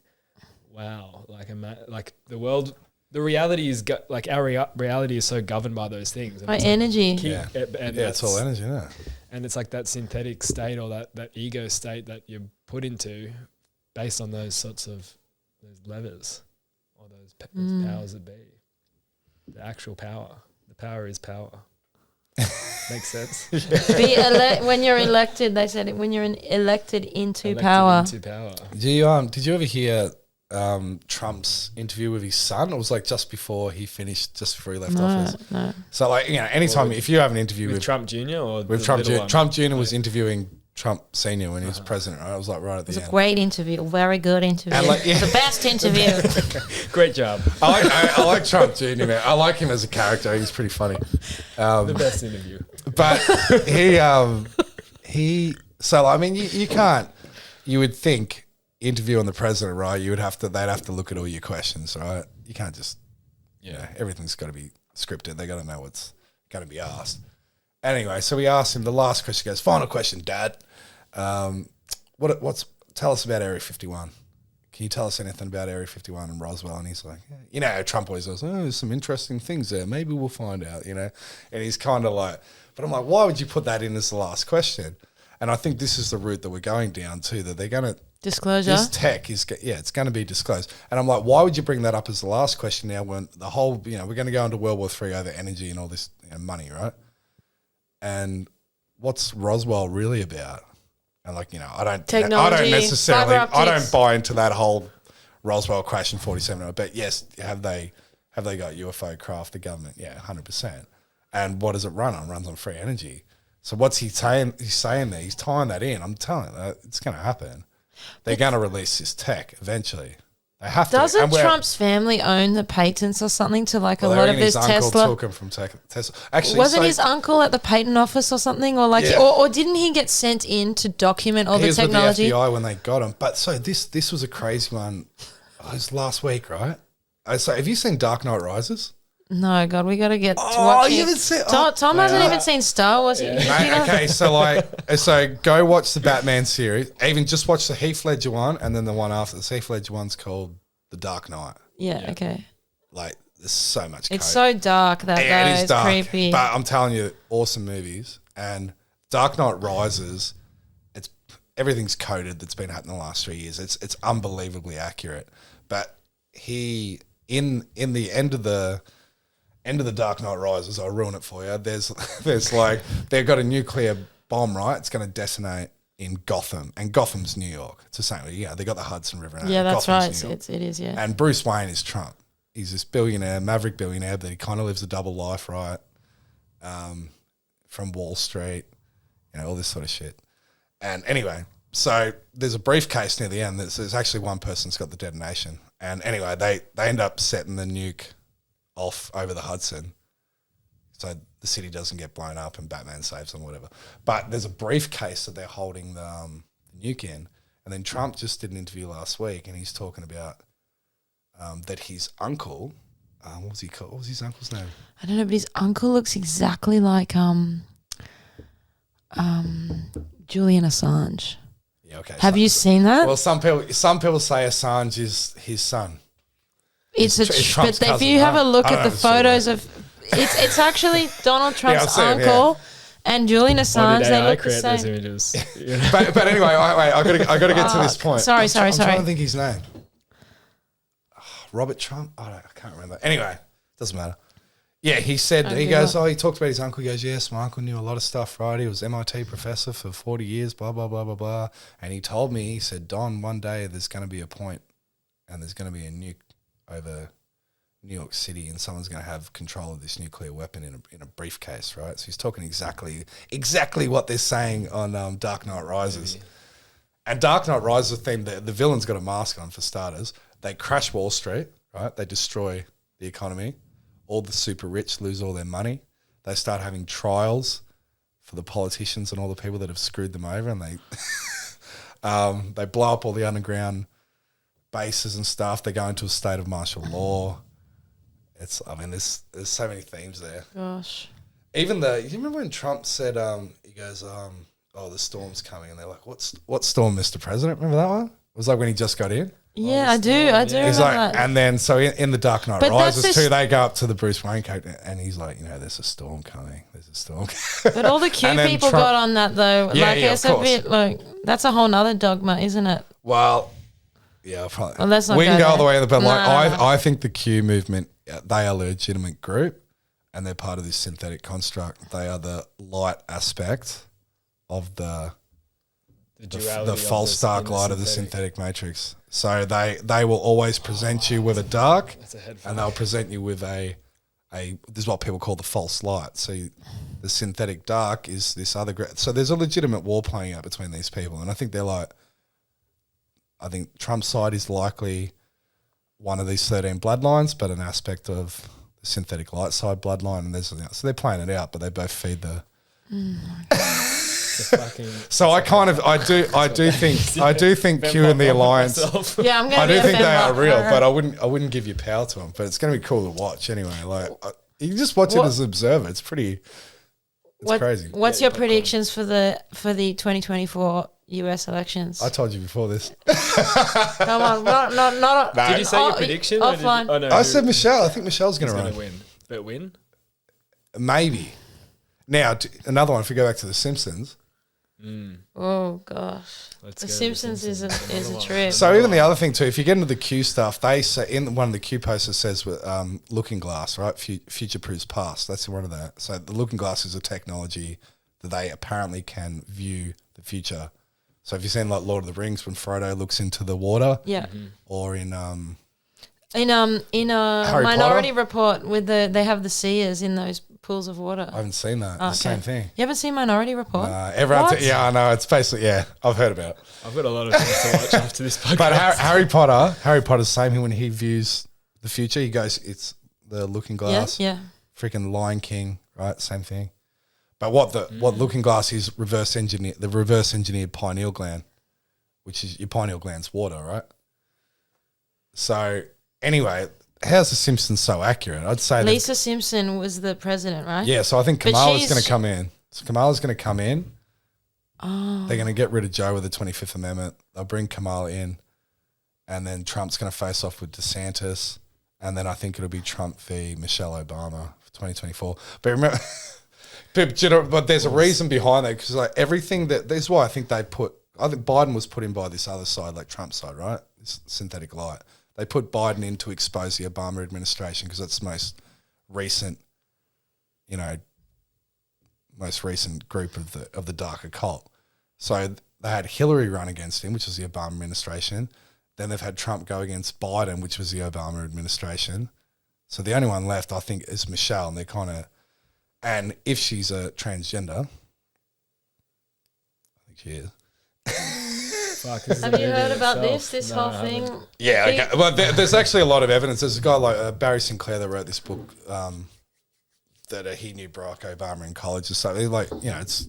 wow, like the world. The reality is like our reality is so governed by those things. By energy. It's all energy, isn't it? And it's like that synthetic state or that ego state that you're put into based on those sorts of those levers or those powers that be. The actual power. The power is power. Makes sense. When you're elected, they said it, when you're elected into power. Did you ever hear Trump's interview with his son? It was like just before he left office. No. So like, anytime if you have an interview with Trump Jr. or with Trump Jr. Trump Jr. was interviewing Trump Senior when he was president, right? It was like right at the end. It was a great interview, very good interview. The best interview. Great job. I like Trump Jr., man. I like him as a character. He's pretty funny. The best interview. But so I mean you can't, you would think interviewing the president, right? They'd have to look at all your questions, right? You can't just, everything's got to be scripted. They got to know what's going to be asked. Anyway, so we asked him the last question. He goes, final question, Dad. Tell us about Area 51. Can you tell us anything about Area 51 and Roswell? And he's like, Trump always goes, there's some interesting things there. Maybe we'll find out, And he's kind of like, but I'm like, why would you put that in as the last question? And I think this is the route that we're going down too, that they're going to, disclosure. This tech is, it's going to be disclosed. And I'm like, why would you bring that up as the last question now when the whole, we're going to go into World War III over energy and all this money, right? And what's Roswell really about? And like, I don't buy into that whole Roswell crash in 47. But yes, have they got UFO craft, the government? Yeah, 100%. And what does it run on? It runs on free energy. So what's he saying? He's saying there, he's tying that in. I'm telling you, it's going to happen. They're going to release this tech eventually. They have to. Doesn't Trump's family own the patents or something to like a lot of this Tesla? His uncle took him from Tesla. Actually, wasn't his uncle at the patent office or something, or like, or didn't he get sent in to document all the technology? He was with the FBI when they got him. But so this was a crazy one. It was last week, right? So have you seen Dark Knight Rises? No, God, we got to get to watch you haven't seen... Tom hasn't even seen Star Wars. Yeah. Okay, so go watch the Batman series. Even just watch the Heath Ledger one and then the one after. The Heath Ledger one's called The Dark Knight. Yeah, okay. Like, there's so much It's so dark, that guy. It is dark, creepy. But I'm telling you, awesome movies. And Dark Knight Rises, everything's coded that's been happening the last 3 years. It's unbelievably accurate. But he, in the end of the end of The Dark Knight Rises, I'll ruin it for you. There's like, they've got a nuclear bomb, right? It's going to detonate in Gotham, and Gotham's New York. It's the same. Yeah, they got the Hudson River. Yeah, that's Gotham's right. It is. Yeah. And Bruce Wayne is Trump. He's this billionaire, maverick billionaire, that he kind of lives a double life, right? From Wall Street, all this sort of shit. And anyway, so there's a briefcase near the end. There's actually one person's got the detonation. And anyway, they end up setting the nuke off over the Hudson, so the city doesn't get blown up and Batman saves them, whatever. But there's a briefcase that they're holding the nuke in. And then Trump just did an interview last week, and he's talking about that his uncle, what was he called? What was his uncle's name? I don't know, but his uncle looks exactly like Julian Assange. Yeah, okay. Have you seen that? Well, some people say Assange is his son. But if you have a look at the photos of, it's actually Donald Trump's uncle and Julian Assange. They look the same. Those images. but anyway, I got to get to this point. Sorry. I'm trying to think his name. Robert Trump? I can't remember. Anyway, doesn't matter. Yeah, he said, he talked about his uncle. He goes, yes, my uncle knew a lot of stuff, right? He was MIT professor for 40 years, blah, blah, blah, blah, blah. And he told me, he said, Don, one day there's going to be a point and there's going to be a nuke over New York City and someone's going to have control of this nuclear weapon in a briefcase, right? So he's talking exactly what they're saying on Dark Knight Rises. Yeah. And Dark Knight Rises theme, the villain's got a mask on for starters. They crash Wall Street, right? They destroy the economy. All the super rich lose all their money. They start having trials for the politicians and all the people that have screwed them over, and they blow up all the underground bases and stuff. They go into a state of martial law. There's so many themes there. Gosh. Even you remember when Trump said, he goes, the storm's coming, and they're like, what storm, Mr. President? Remember that one? It was like when he just got in. Yeah, I do. He's remember like, that. And then so in the Dark Knight Rises too, they go up to the Bruce Wayne character, and he's like, there's a storm coming. There's a storm. But all the Q people got on that though. Yeah, it's a bit like that's a whole nother dogma, isn't it? Well, yeah, probably. Well, let's not we can go all the way in the but no. I think the Q movement, they are a legitimate group, and they're part of this synthetic construct. They are the light aspect of the false dark light of the synthetic matrix. So they will always present you with a dark, and they'll present you with a this is what people call the false light. So the synthetic dark is this other. So there's a legitimate war playing out between these people, and I think I think Trump's side is likely one of these 13 bloodlines, but an aspect of the synthetic light side bloodline, and so they're playing it out, but they both feed the. So I do think Q and the Alliance. Yeah, I'm going to. I do think they are real, but I wouldn't give you power to them. But it's going to be cool to watch anyway. Like you just watch it as an observer. It's pretty. It's crazy. What's your predictions for the 2024 US elections? I told you before this. Come on, not. Did you say your prediction? Offline. I said Michelle. I think Michelle's going to win. But win? Maybe. Now another one. If we go back to The Simpsons. Oh gosh, The Simpsons is a trip. So even the other thing too, if you get into the Q stuff, they say in one of the Q posters says looking glass, right? Future proofs past. That's one of that. So the looking glass is a technology that they apparently can view the future. So if you've seen like Lord of the Rings when Frodo looks into the water, yeah, or in a Minority Report with they have the seers in those pools of water. I haven't seen that. The same thing. You haven't seen Minority Report? I know. It's basically, I've heard about it. I've got a lot of things to watch after this podcast. But Harry Potter's same thing when he views the future. He goes, it's the looking glass. Yeah. Freaking Lion King, right? Same thing. But what looking glass is the reverse engineered pineal gland, which is your pineal gland's water, right? So anyway, how's The Simpsons so accurate? I'd say Lisa Simpson was the president, right? Yeah, so I think Kamala's going to come in. So Kamala's going to come in. Oh. They're going to get rid of Joe with the 25th Amendment. They'll bring Kamala in, and then Trump's going to face off with DeSantis, and then I think it'll be Trump v. Michelle Obama for 2024. But remember, but there's a reason behind that, because like everything that's why I think Biden was put in by this other side, like Trump's side, right? This synthetic light. They put Biden in to expose the Obama administration because it's the most recent, most recent group of the dark occult. So they had Hillary run against him, which was the Obama administration. Then they've had Trump go against Biden, which was the Obama administration. So the only one left, I think, is Michelle, and they're kind of, and if she's a transgender, I think she is. Have you heard about this whole thing? Yeah, okay. Well, there's actually a lot of evidence. There's a guy like Barry Sinclair that wrote this book that he knew Barack Obama in college or something. Like, it's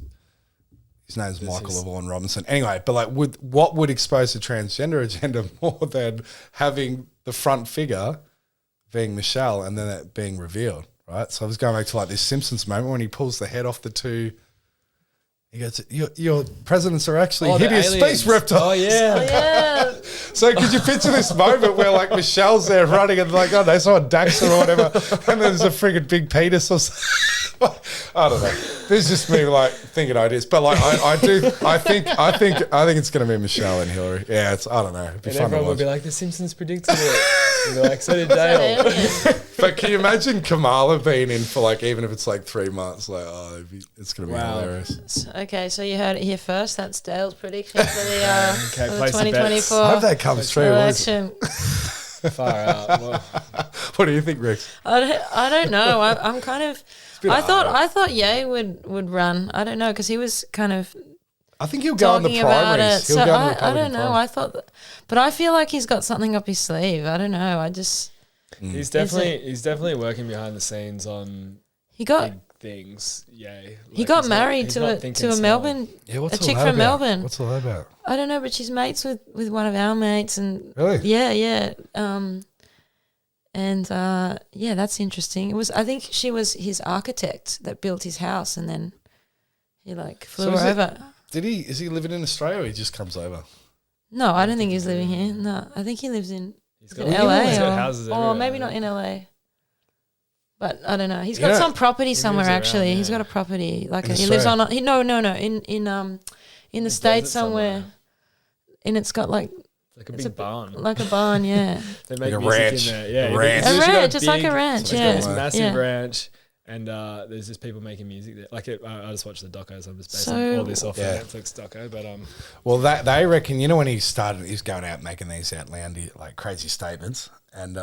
his name's Michael LaVaughn Robinson. Anyway, but like, what would expose the transgender agenda more than having the front figure being Michelle and then it being revealed, right? So I was going back to like this Simpsons moment when he pulls the head off the two. He goes, your presidents are actually hideous space reptiles. Oh, yeah. So could you picture this moment where like Michelle's there running and like, oh, they saw a Daxter or whatever, and there's a friggin' big penis or something. I don't know. This is just me like thinking ideas, but like I think it's going to be Michelle and Hillary. Yeah, I don't know. It'd be and fun everyone to will be watch. like, the Simpsons predicted it. And they're like, so did Dale. But can you imagine Kamala being in for like, even if it's like 3 months, like, it's going to be hilarious. Okay, so you heard it here first. That's Dale's prediction for the, for the place your bets. 2024 I hope that comes true. election. Far out. Well, What do you think, Rex? I don't know. I'm kind of. I thought Ye would run. I don't know, because he was kind of I think he'll go in the talking about primaries. it. So I don't know. Primaries. I thought, but I feel like he's got something up his sleeve. I don't know. I just he's definitely working behind the scenes on he got big things. Yay! he got married to a Melbourne a chick from Melbourne. What's all that about? I don't know, but she's mates with one of our mates, and Really? yeah. Yeah, that's interesting. I think she was his architect that built his house, and then he like flew her over. Is he living in Australia or he just comes over? No, I don't think he's living here. No, I think he lives in got LA houses or everywhere, maybe not in LA. But I don't know. He's You got know, some property somewhere around, actually. yeah. He's got a property like In he lives on. Australia? In the States somewhere. And it's got like It's like a big barn. like a barn, yeah. They make Like a music ranch. in there. Yeah, A ranch. it's usually got ranch, it's like a ranch, it's got yeah. this massive Yeah. ranch, and there's just people making music there. Like I just watched the doco, so I'm just basing So- all this off Yeah. the Netflix doco. But Well, they reckon, when he started, he was going out making these outlandish, like crazy statements, and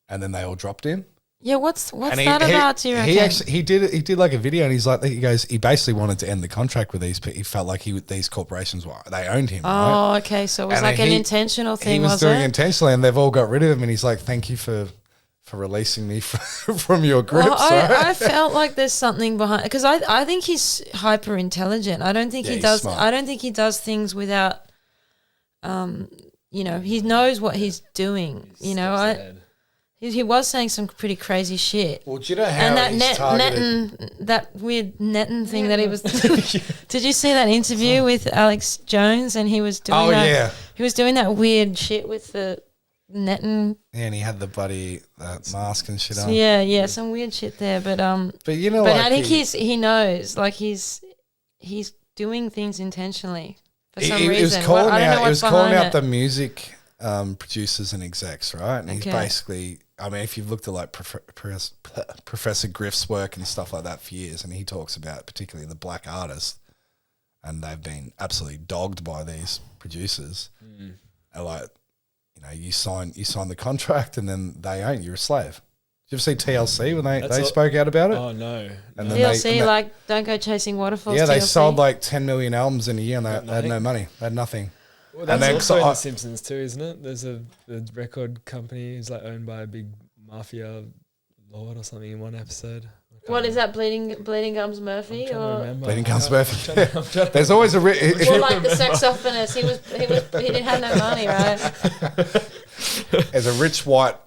then they all dropped him. Yeah, what's And that about, do you reckon? He did like a video, and he goes, he basically wanted to end the contract with these people. He felt like these corporations they owned him. Right? Oh, okay. So it was And like an he- intentional thing, He was was doing it? intentionally, and they've all got rid of him. And he's like, "Thank you for releasing me from your grips." Well, right? I felt like there's something behind, because I think he's hyper intelligent. I don't think Yeah, he he's does. smart. I don't think he does things without. He knows what he's doing. He was saying some pretty crazy shit. Well, do you know how And that he's targeted? that weird netting thing that he was. Did you see that interview with Alex Jones? And he was doing. Oh, that, yeah. He was doing that weird shit with the netting. Yeah, and he had the bloody mask and shit on. Yeah, some weird shit there. But But I think he knows, like he's doing things intentionally for some reason. He was calling I don't know out. He what's was calling behind out it. the music producers and execs, right? And he's Okay. basically, I mean, if you've looked at like Professor Griff's work and stuff like that for years, and he talks about particularly the black artists, and they've been absolutely dogged by these producers. And like, you sign the contract, and then they own you. You're a slave. Did you ever see TLC when they spoke out about it? oh no, And then TLC, don't go chasing waterfalls. yeah, they TLC. sold like 10 million albums in a year, and they had no money. They had nothing. well, and that's then- also so in I- The Simpsons too, isn't it? There's a record company who's like owned by a big mafia lord or something in one episode. What is that? Bleeding Gums Murphy, or Bleeding Gums Murphy. I'm trying to There's always a more like the sex he didn't have no money, right? there's a rich white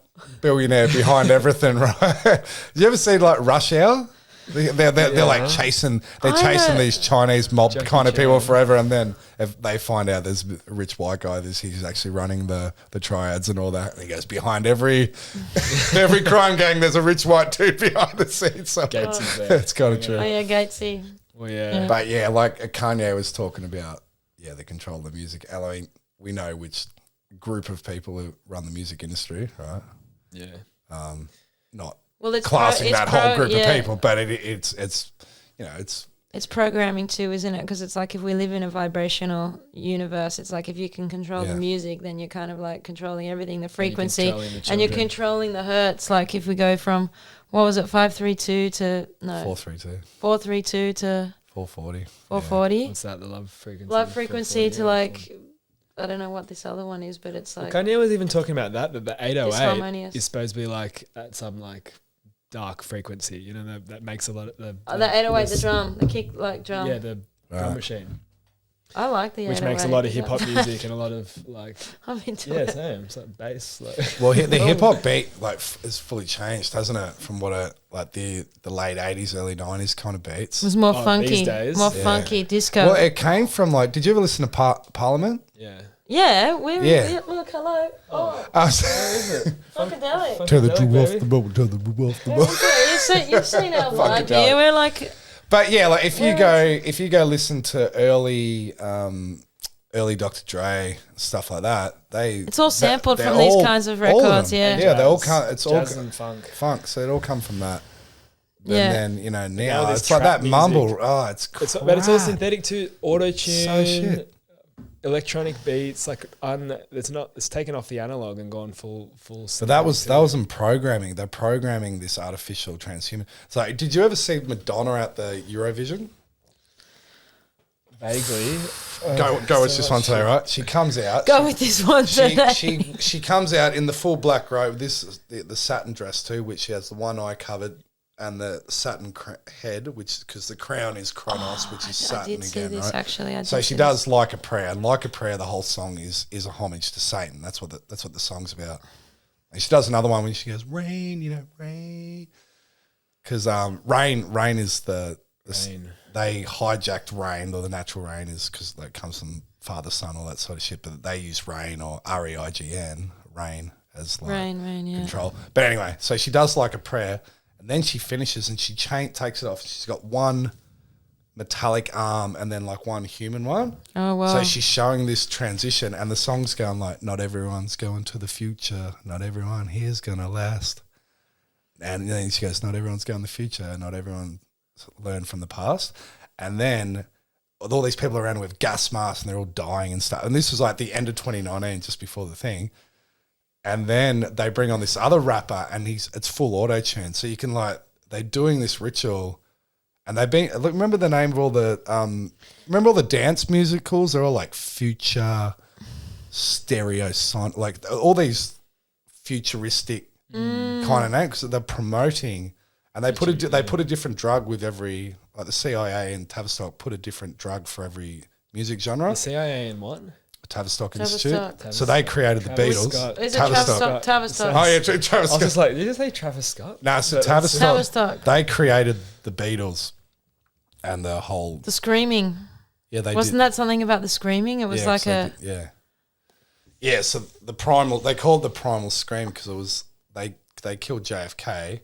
billionaire behind everything, right? You ever see like Rush Hour? They're like chasing these Chinese mob Jackie kind of people Chan. forever, and then if they find out there's a rich white guy, he's actually running the triads and all that. And he goes behind every crime gang. There's a rich white dude behind the scenes. So Gates is there. it's kind of true. Oh yeah, Gatesy. Well, yeah. But yeah, like Kanye was talking about, the control of the music. I mean, we know which group of people who run the music industry, right? Yeah. Not well, it's classing that whole group of people, but it's it's programming too, isn't it? Because it's like if we live in a vibrational universe, it's like if you can control the music, then you're kind of like controlling everything, the frequency, and you're controlling the hertz. Like if we go from, what was it, 532 to, no. 432. 432 to 440. 440. Yeah. What's that, the love frequency? Love frequency to like, I don't know what this other one is, but it's like. Well, Kanye was even talking about that the 808 is supposed to be like at some like dark frequency, you know, that makes a lot of the 808, the drum, the kick like drum. Yeah, the drum machine. I like the 808. Which makes a lot of hip hop music and a lot of like. I'm into it. Yeah, same. It's like bass. Like. Well, the hip hop beat like is fully changed, hasn't it? From what like the late 80s, early 90s kind of beats. It was more funky, these days. more funky disco. Well, it came from like. Did you ever listen to Parliament? Yeah. Yeah, look, hello. Oh, where is it? Funkadelic. Turn the drew off the moment, turn the drew off the moment. You've seen our vibe here. We're like. But yeah, like if you go listen to early Dr. Dre stuff like that, it's all sampled from these kinds of records. Yeah, they all come. It's all jazz and funk. So it all come from that. Yeah. And then now it's like that mumble. Oh, it's crap. But it's all synthetic too. Auto tune. So shit. Electronic beats, like it's taken off the analog and gone full. So that was in programming. They're programming this artificial transhuman. So did you ever see Madonna at the Eurovision? Vaguely. Go with this one today, right? She comes out. Go with this one today. She comes out in the full black robe. This is the satin dress too, which she has the one eye covered. And the satin head, which because the crown is Kronos, which is satin again, see this, right? Actually, so she does Like a Prayer, and Like a Prayer, the whole song is a homage to Satan. That's what the song's about. And she does another one when she goes rain, rain, because rain is the rain. They hijacked rain, or the natural rain is because that comes from Father, Son, all that sort of shit. But they use rain or REIGN, rain as like control. But anyway, so she does Like a Prayer. And then she finishes and she takes it off. She's got one metallic arm and then like one human one. Oh, wow. So she's showing this transition and the song's going like, not everyone's going to the future. Not everyone here's going to last. And then she goes, not everyone's going to the future. Not everyone learned from the past. And then all these people around with gas masks and they're all dying and stuff. And this was like the end of 2019, just before the thing. And then they bring on this other rapper and it's full auto-tune. So you can they're doing this ritual and remember the name of all the dance musicals? They're all like Future, Stereo, like all these futuristic kind of names because they're promoting and they put a different drug with every, like the CIA and Tavistock put a different drug for every music genre. The CIA and what? Tavistock Institute. So they created the Beatles. Is it Tavistock? Oh yeah, Travis Scott. I was just like, did you say Travis Scott? No, so Tavistock. They created the Beatles and the whole... The screaming. Yeah, they Wasn't that something about the screaming? It was like a... Yeah, so the primal... They called the primal scream because it was... They killed JFK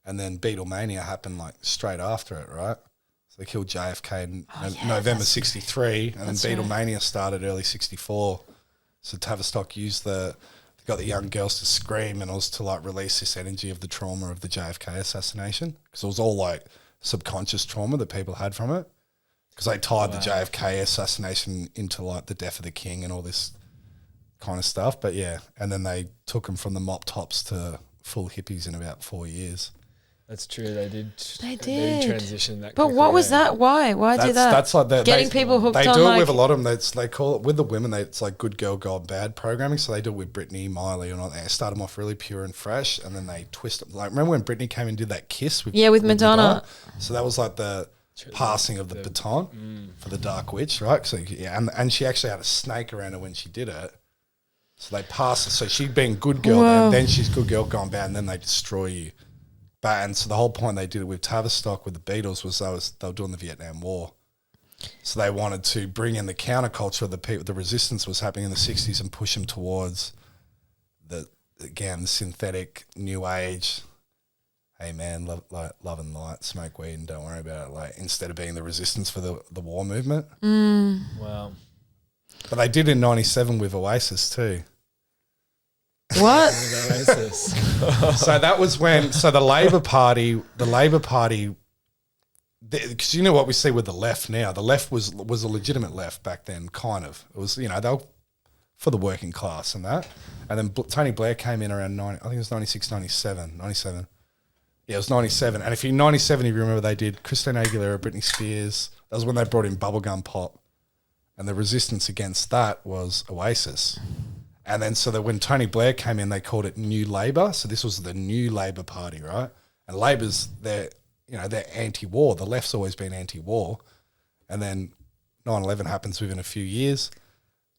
and then Beatlemania happened like straight after it, right? They killed JFK in November 63 and then Beatlemania started early 64. So Tavistock used they got the young girls to scream and it was to like release this energy of the trauma of the JFK assassination because it was all like subconscious trauma that people had from it because they tied the JFK assassination into like the death of the king and all this kind of stuff. But yeah, and then they took them from the mop tops to full hippies in about 4 years. That's true. They did transition that. But what was that? Why do that? That's like getting people hooked on. They do it with a lot of them. They call it with the women. It's like good girl, god bad programming. So they do it with Britney, Miley, and all. They start them off really pure and fresh, and then they twist it. Like remember when Britney came and did that kiss with Madonna? So that was like the passing of the baton for the Dark Witch, right? So yeah, and she actually had a snake around her when she did it. So they pass it. So she'd been good girl, then she's good girl gone bad, and then they destroy you. And so the whole point they did it with Tavistock with the Beatles was they were doing the Vietnam War. So they wanted to bring in the counterculture, the resistance was happening in the 60s and push them towards the synthetic new age. Hey man, love and light, smoke weed and don't worry about it. Like instead of being the resistance for the war movement. Wow. But they did in 97 with Oasis too. What? So that was when. So the Labor Party, because you know what we see with the left now. The left was a legitimate left back then, kind of. It was, they were for the working class and that. And then Tony Blair came in around I think it was 96, 97. Yeah, it was 97. And if you 97, if you remember, they did Christina Aguilera, Britney Spears. That was when they brought in bubblegum pop. And the resistance against that was Oasis. And then so that when Tony Blair came in, they called it New Labour. So this was the new Labor Party, right? And Labor's, they're anti-war. The left's always been anti-war. And then 9/11 happens within a few years.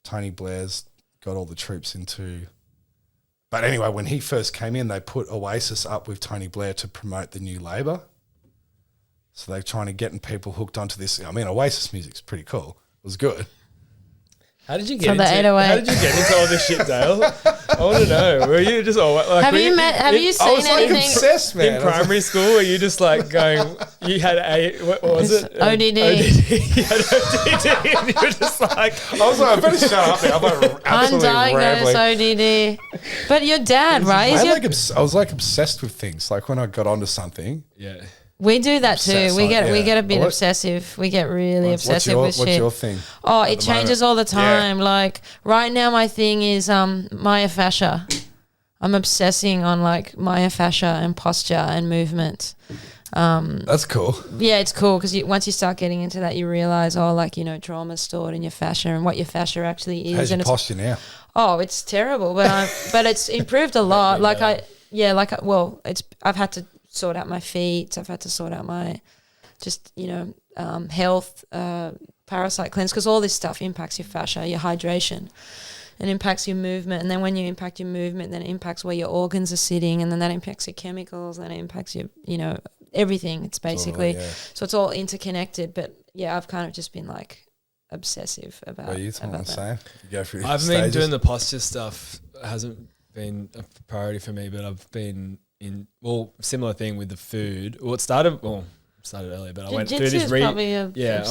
Tony Blair's got all the troops into... But anyway, when he first came in, they put Oasis up with Tony Blair to promote the New Labour. So they're trying to get people hooked onto this. I mean, Oasis music's pretty cool. It was good. How did you get into all this shit, Dale? I want to know. Were you just have you seen I was anything obsessed, man. In primary school? Were you just going? You had what was it? ODD. You had ODD, and you were just like, I was like, I better shut up there. I'm like absolutely undiagnosed ODD. But your dad, right? I was like obsessed with things. Like when I got onto something. Yeah. We do that too. We get a bit obsessive. We get really obsessive with shit. What's your thing? Oh, it changes all the time. Yeah. Like right now, my thing is myofascia. I'm obsessing on like myofascia and posture and movement. That's cool. Yeah, it's cool because once you start getting into that, you realize, trauma's stored in your fascia and what your fascia actually is. How's your posture now? Oh, it's terrible, but it's improved a lot. I've had to sort out my feet. I've had to sort out my health, parasite cleanse, because all this stuff impacts your fascia, your hydration, and impacts your movement. And then when you impact your movement, then it impacts where your organs are sitting, and then that impacts your chemicals, and it impacts your, everything. It's basically, so it's all interconnected. But yeah, I've kind of just been like obsessive about. Are you the same? You go through I've been doing the posture stuff. It hasn't been a priority for me, but I've been similar thing with the food. Well, it started earlier, but I went through this I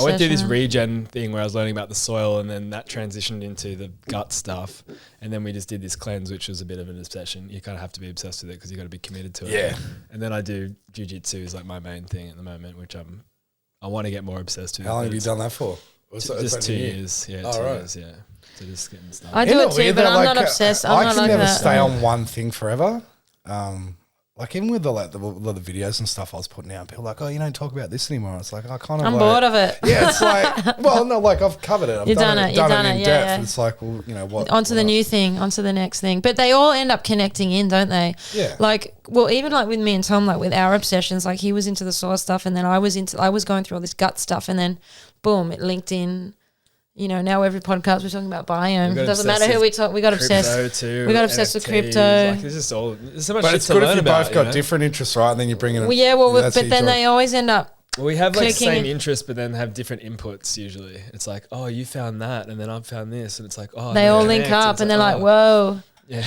went through this regen thing where I was learning about the soil, and then that transitioned into the gut stuff, and then we just did this cleanse, which was a bit of an obsession. You kind of have to be obsessed with it because you got to be committed to it. Yeah. And then I do jiu-jitsu is like my main thing at the moment, which I want to get more obsessed with. How long have you done that for? Just 2 years. Yeah, 2 years. Yeah. So just getting started. I do it too, but I'm not obsessed. I can never stay on one thing forever. Like even with the videos and stuff I was putting out, people are like, oh, you don't talk about this anymore. It's like, I'm bored of it. Yeah, it's like, well, no, like I've covered it. You've done it in depth. Yeah. It's like, well, what? Onto the new thing, onto the next thing. But they all end up connecting in, don't they? Yeah. Like, well, even like with me and Tom, like with our obsessions, like he was into the soil stuff, and then I was going through all this gut stuff, and then boom, it linked in. Now every podcast we're talking about biome. It doesn't matter who we talk. We got obsessed. We got obsessed with crypto. Like there's so much but shit it's to good learn if you about, both got different interests, right? And then you bring in. But then they always end up. Well, we have like same interests, but then have different inputs. Usually, it's like, oh, you found that, and then I've found this, and it's like, oh, they all link up, and they're like, whoa. Yeah.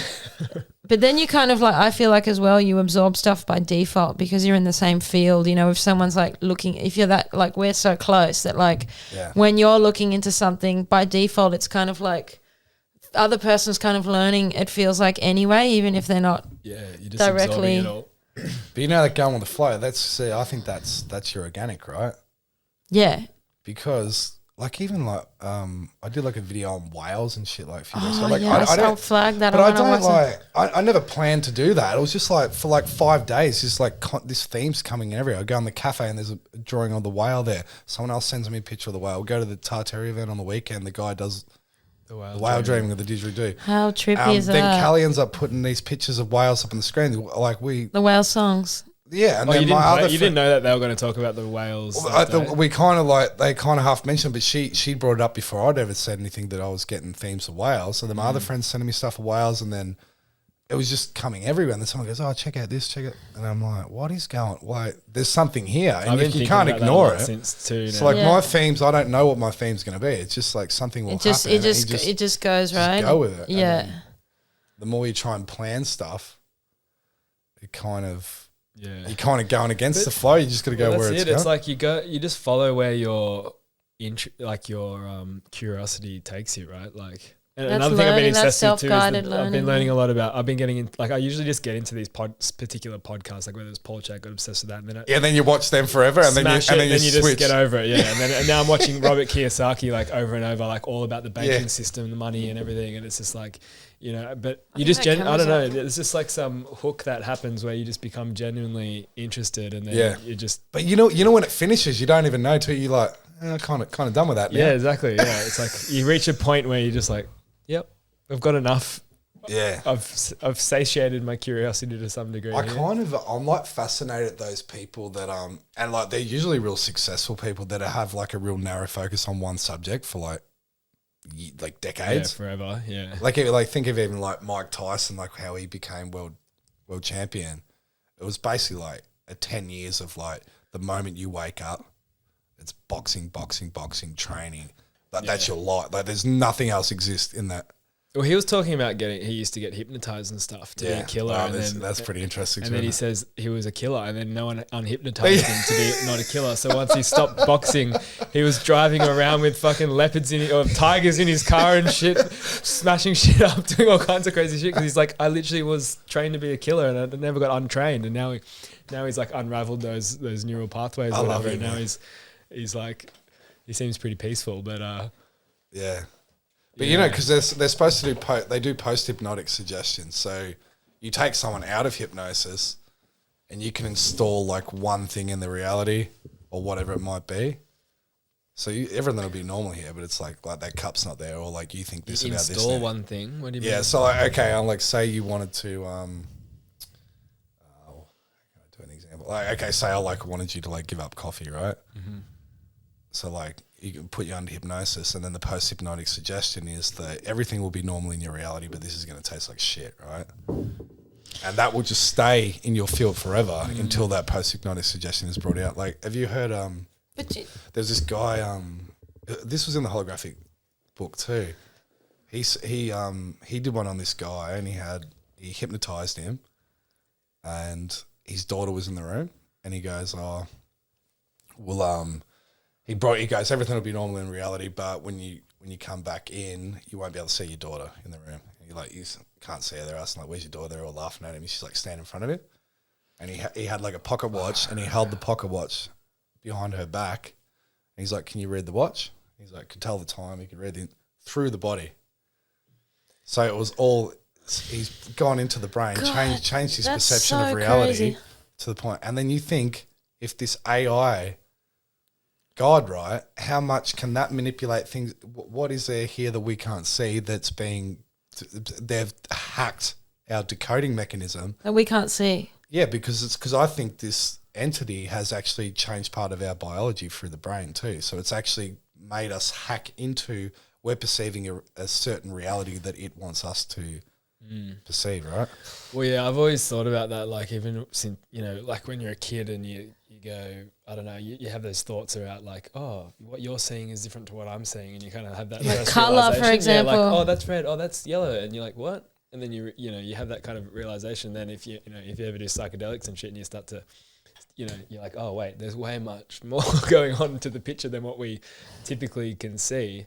But then you kind of like, I feel like as well, you absorb stuff by default because you're in the same field. If someone's like looking, if you're that, like we're so close that like when you're looking into something by default, it's kind of like other person's kind of learning, it feels like anyway, even if they're not you just directly. it all. But that going with the flow, I think that's your organic, right? Yeah. Because like even like I did like a video on whales and shit like a few days ago. Like, I'll flag that. But I don't like. I never planned to do that. It was just like for like 5 days, just like this theme's coming everywhere. I go in the cafe and there's a drawing of the whale there. Someone else sends me a picture of the whale. We go to the Tartary event on the weekend. The guy does the whale dreaming of the didgeridoo. How trippy is that? Then Callie ends up putting these pictures of whales up on the screen. Like the whale songs. Yeah, and then you didn't know that they were going to talk about the whales. We kind of they kind of half mentioned, but she brought it up before I'd ever said anything that I was getting themes of whales. So then my other friends sending me stuff of whales, and then it was just coming everywhere. And then someone goes, "Oh, check out this, check it," and I'm like, "What is going? Like, there's something here, and you can't ignore it." It's like my themes. I don't know what my theme's going to be. It's just like something will happen. It just goes right. Just go with it. Yeah. The more you try and plan stuff, it kind of. Yeah, you're kind of going against the flow. You just got to go where it's going. It's like you just follow where your curiosity takes you, right? Like And That's another thing I've been learning, that's obsessed to is self-guided I've learning, been learning yeah. a lot about. I've been getting in, like I usually just get into these particular podcasts, like whether it's Paul Chak, got obsessed with that, and then Yeah, then you watch them forever, and then you just switch. get over it. Yeah, and now I'm watching Robert Kiyosaki like over and over, like all about the banking system, the money, and everything, and it's just like, you know, but you just I don't know. There's just like some hook that happens where you just become genuinely interested, and then you just. But you know when it finishes, you don't even know till you like kind of done with that. Now. Yeah, exactly. Yeah, it's like you reach a point where you're just like, yep, I've got enough. Yeah, I've satiated my curiosity to some degree. I'm like fascinated at those people that and like they're usually real successful people that have like a real narrow focus on one subject for like decades, forever. Yeah, like think of even like Mike Tyson, like how he became world champion. It was basically like 10 years of like the moment you wake up, it's boxing, training. Like that's your life. Like there's nothing else exists in that. Well, he was talking about he used to get hypnotized and stuff to be a killer. Oh, that's pretty interesting. And then he says he was a killer, and then no one unhypnotized him to be not a killer. So once he stopped boxing, he was driving around with fucking leopards or tigers in his car and shit, smashing shit up, doing all kinds of crazy shit. Because he's like, I literally was trained to be a killer, and I never got untrained. And now he's like unraveled those neural pathways or whatever. And now he's like, he seems pretty peaceful, but yeah. But you know, because they're supposed to do post-hypnotic suggestions. So you take someone out of hypnosis and you can install like one thing in the reality or whatever it might be. So everything will be normal here, but it's like that cup's not there, or like you think this about this. Install one thing. What do you mean? Yeah, so like, okay, I'll like say you wanted to how can I do an example? Like, okay, say I like wanted you to like give up coffee, right? Mm-hmm. So like you can put you under hypnosis, and then the post-hypnotic suggestion is that everything will be normal in your reality, but this is going to taste like shit, right? And that will just stay in your field forever until that post-hypnotic suggestion is brought out. Like, have you heard? There's this guy. This was in the holographic book too. He did one on this guy, and he hypnotized him, and his daughter was in the room, and he goes, "Oh, well, He goes, everything will be normal in reality, but when you come back in, you won't be able to see your daughter in the room. And you're like, you can't see her. They're asking, like, where's your daughter? They're all laughing at him. She's like standing in front of him. And he had like a pocket watch, and he held the pocket watch behind her back. And he's like, can you read the watch? He's like, could tell the time. He could read it through the body. So it was all, he's gone into the brain, changed his perception of reality to the point. And then you think, if this AI God, right, how much can that manipulate things? What is there here that we can't see that's they've hacked our decoding mechanism? That we can't see. Yeah, because I think this entity has actually changed part of our biology through the brain too. So it's actually made us hack into, we're perceiving a certain reality that it wants us to perceive, right? Well, yeah, I've always thought about that, like even since, you know, like when you're a kid and you go, I don't know, you have those thoughts about like, oh, what you're seeing is different to what I'm seeing, and you kind of have that like colour, for example. Yeah, like, oh, that's red, oh, that's yellow, and you're like, what? And then you have that kind of realization. Then if you ever do psychedelics and shit, and you start to, you're like, oh wait, there's way much more going on to the picture than what we typically can see.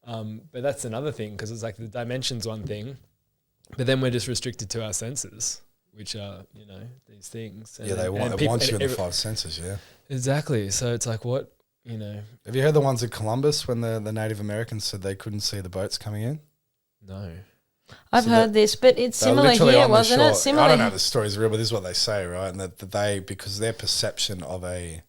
But that's another thing, because it's like the dimension's one thing, but then we're just restricted to our senses, which are, these things. And, they want you in the five senses, yeah. Exactly. So it's like, what, Have you heard the ones at Columbus when the Native Americans said they couldn't see the boats coming in? No. I've heard this, but it's similar here, wasn't it? Similar. I don't know if the story's real, but this is what they say, right? And that they, because their perception of a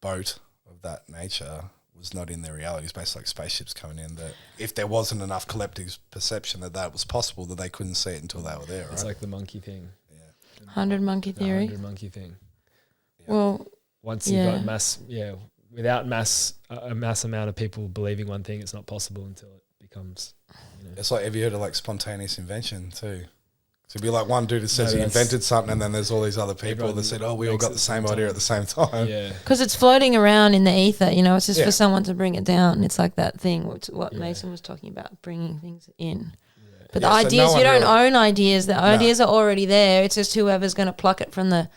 boat of that nature was not in their reality. It's basically like spaceships coming in, that if there wasn't enough collective perception that was possible, that they couldn't see it until they were there, right? It's like the monkey thing. Yeah. 100 monkey theory. 100 monkey thing. Yeah. Well, once you've got without a mass amount of people believing one thing, it's not possible until it becomes, It's like, have you heard of like spontaneous invention too? So it'd be like one dude that says he invented something, and then there's all these other people that said, oh, we all got the same idea at the same time. Yeah. Because it's floating around in the ether, it's just for someone to bring it down. It's like that thing, what Mason was talking about, bringing things in. Yeah. But the ideas, so you don't own ideas. The ideas are already there. It's just whoever's going to pluck it from the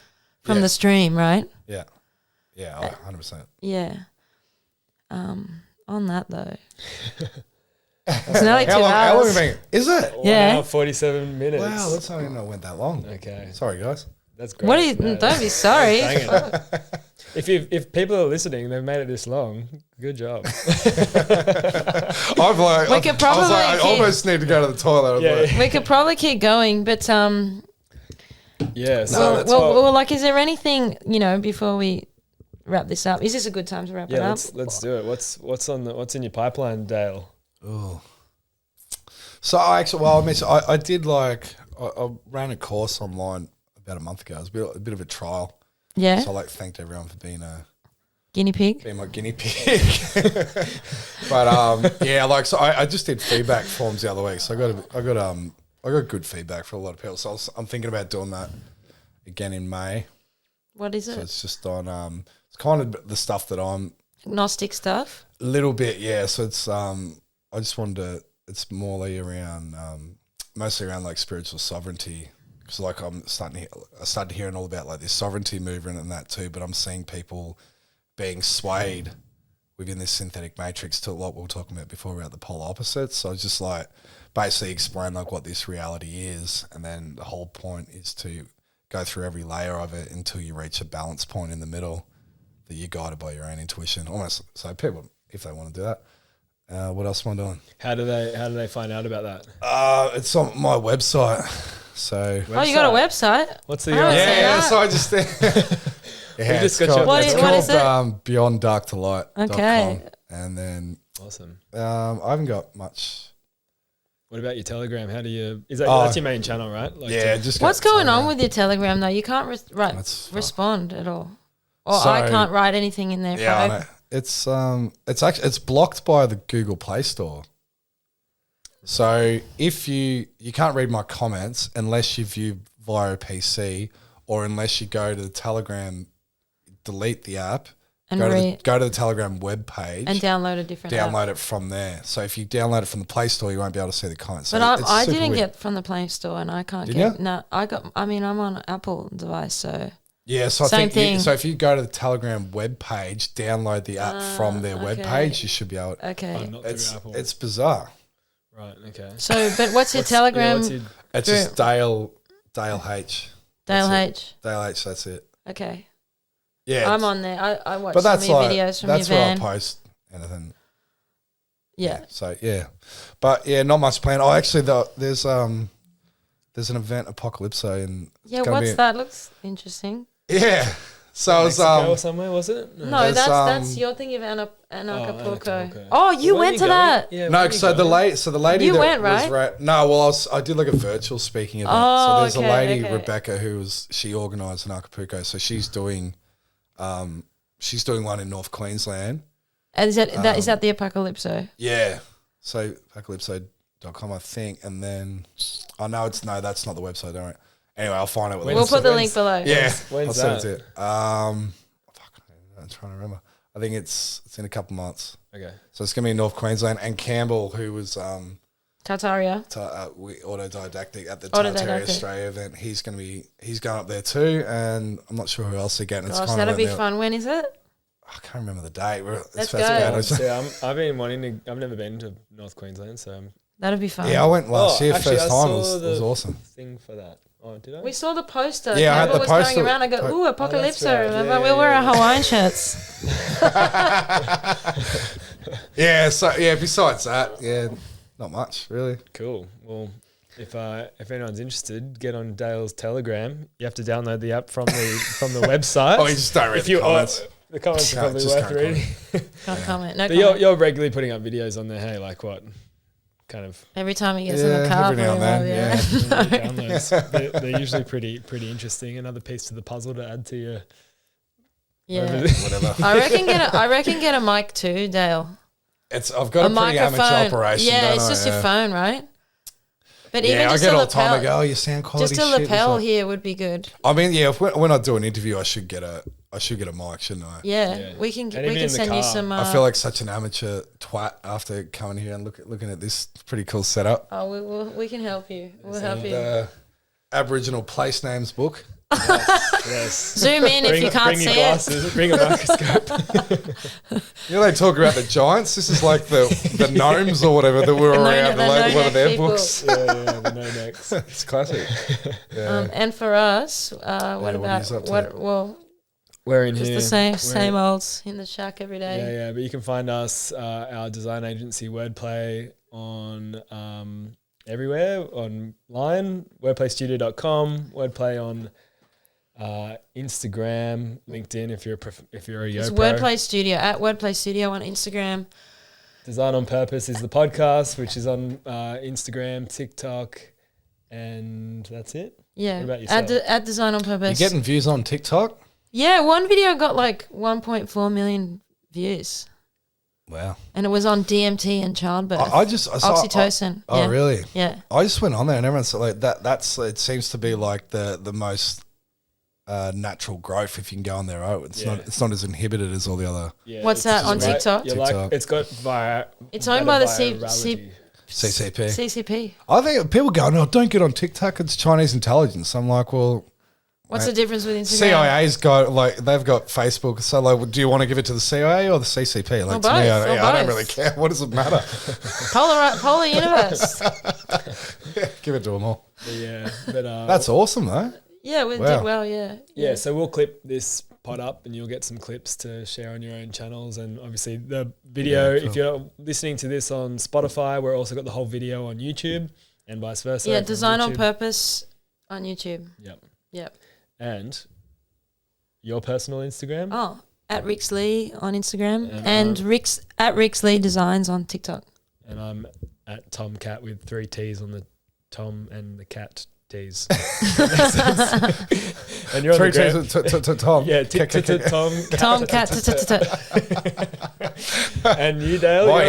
stream, right? Yeah. Yeah, 100%. Yeah. On that though. It's nearly 2 How long have hours. we been? Is it? Yeah. 1 hour, 47 minutes. Wow, that's not even know it went that long. Okay. Sorry, guys. That's great. What do you? Don't be sorry. Dang it. If people are listening, they've made it this long. Good job. I'm like, We could probably I almost need to go to the toilet. Yeah. We could probably keep going, but Yeah. So well, like, is there anything before we wrap this up? Is this a good time to wrap it up? let's do it. What's in your pipeline, Dale? Oh. So I actually, I did I ran a course online about a month ago. It was a bit of a trial. Yeah. So I thanked everyone for being Guinea pig. my guinea pig. But so I just did feedback forms the other week. So I got good feedback for a lot of people. So I'm thinking about doing that again in May. What is So it? it's just on it's kind of the stuff that I'm Agnostic stuff. a little bit, yeah. So it's I just wanted to. It's more around mostly around spiritual sovereignty. So I'm started hearing all about this sovereignty movement and that too. But I'm seeing people being swayed within this synthetic matrix to what we were talking about before about the polar opposites. So I just basically explain what this reality is, and then the whole point is to go through every layer of it until you reach a balance point in the middle that you're guided by your own intuition. Almost. So people, if they want to do that. What else am I doing? How do they find out about that? It's on my website. So Oh, you got a website? What's the yeah. So I just yeah, just it's got called, your- What is it? Beyond Dark to Light. Okay. And then Awesome. I haven't got much. What about your Telegram? How do you? That's your main channel, right? Just What's going on with your Telegram though? You can't That's respond at all, or So- I can't write anything in there. Yeah, I know. It's blocked by the Google Play Store. So if you can't read my comments unless you view via a PC, or unless you go to the Telegram, delete the app, And go to the Telegram web page and download a different app. download it from there. So if you download it from the Play Store, you won't be able to see the comments. But So I it's super didn't weird. get from the Play Store, and I can't Didn't get. you? No, I'm on an Apple device, so Yeah, so I Same think thing. so if you go to the Telegram web page, download the app from their web page, you should be able. okay. Not through Apple. It's bizarre. Right. Okay. So, but what's your Telegram? It's just Dale H. Dale That's H. it. Dale H. That's it. Okay, Yeah, I'm on there. I watch but some that's of your videos from your that's where van. I post anything. Yeah. So yeah, but yeah, not much planned. Oh, actually, there's an event Apocalypso and Yeah, what's that? Looks interesting. Yeah. So it's Mexico or somewhere, was it? No, There's, that's you're thinking of Acapulco. Acapulco. Oh, you Where are went you to going? that. Yeah, no, where are so the going? lady You that went, was right? no, well, I did a virtual speaking event. Oh, so there's okay, a lady okay. Rebecca she organised in Acapulco. So she's doing one in North Queensland. And is that the Apocalypso? Yeah. So apocalypso.com, I think, and then that's not the website. Don't worry. Anyway, I'll find it. We'll put the link below. Yeah, When's I'll that? send it to you. I'm trying to remember. I think it's in a couple months. Okay. So it's gonna be in North Queensland, and Campbell, who was Tartaria. autodidactic at the Autodidactic. Tartaria Australia event, he's going up there too, and I'm not sure who else they're getting. Gosh, that'll be fun. When is it? I can't remember the date. Let's go. I've been wanting to. I've never been to North Queensland, so That'll be fun. Yeah, I went last year, actually, first I time. It saw was the awesome. thing for that. Oh, did I? We saw the poster. Yeah, I had Campbell the was poster. going around. I go, ooh, Apocalypso. right. Remember? Yeah, we yeah, wear our yeah. Hawaiian shirts. Yeah, so besides that, not much really. Cool. Well, if anyone's interested, get on Dale's Telegram. You have to download the app from the website. Oh, you just don't read the comments. The comments are probably Just worth can't reading. Can't comment. No But comment. you're regularly putting up videos on there. Hey, like what? Kind of Every time he gets in the Yeah, car. every now and then, yeah. downloads. They're usually pretty interesting. Another piece to the puzzle to add to your. Yeah. Whatever. I reckon get a mic too, Dale. I've got a pretty amateur operation. Yeah, don't it's I? just your phone, right? But even Yeah, I just get a all the time. I go, lapel, oh, your sound quality. just a shit. It's lapel like- here would be good. I mean, yeah. When I do an interview, I should get a mic, shouldn't I? Yeah, we can And even in the send you car. some. I feel like such an amateur twat after coming here and looking at this pretty cool setup. Oh, we can help you. We'll help And, you. Aboriginal place names book. Yes. Zoom in if you can't see it. Bring a microscope. You know, they talk about the giants. This is like the gnomes or whatever that were around. Like one of their books. Yeah, the no necks. It's classic. Yeah. And for us, what about what? Well, we're in just here. the same olds in the shack every day. Yeah. But you can find us, our design agency Wordplay, on everywhere online. Wordplaystudio.com. Wordplay on Instagram, LinkedIn. If you're a It's YoPro. Wordplay Studio at Wordplay Studio on Instagram. Design on Purpose is the podcast, which is on Instagram, TikTok, and that's it. Yeah. What about yourself? At Design on Purpose. You're getting views on TikTok? Yeah, one video got like 1.4 million views. Wow. And it was on DMT and childbirth. I saw oxytocin. Oh, really? Yeah. I just went on there and everyone's like it seems to be like the most natural growth if you can go on there. Oh, it's not as inhibited as all the other. Yeah, What's that on TikTok? Like, it's got It's owned by the CCP. CCP. I think people go, no, don't get on TikTok. It's Chinese intelligence. I'm like, well, what's the difference with Instagram? CIA's got they've got Facebook. So like, do you want to give it to the CIA or the CCP? Like to me, I don't really care. What does it matter? Polar universe. Give it to them all. Yeah, but that's awesome though. Yeah, we did well. Yeah. So we'll clip this pod up, and you'll get some clips to share on your own channels, and obviously the video. If you're listening to this on Spotify, we're also got the whole video on YouTube, and vice versa. Yeah, Design on Purpose on YouTube. Yep. And your personal Instagram? Oh, at Rix Lee on Instagram, and at Rix Lee Designs on TikTok. And I'm at Tom Cat with 3 T's on the Tom and the Cat T's. And you're 3 T's to Tom. Yeah, Tom. Tom Cat. And you, Dale? My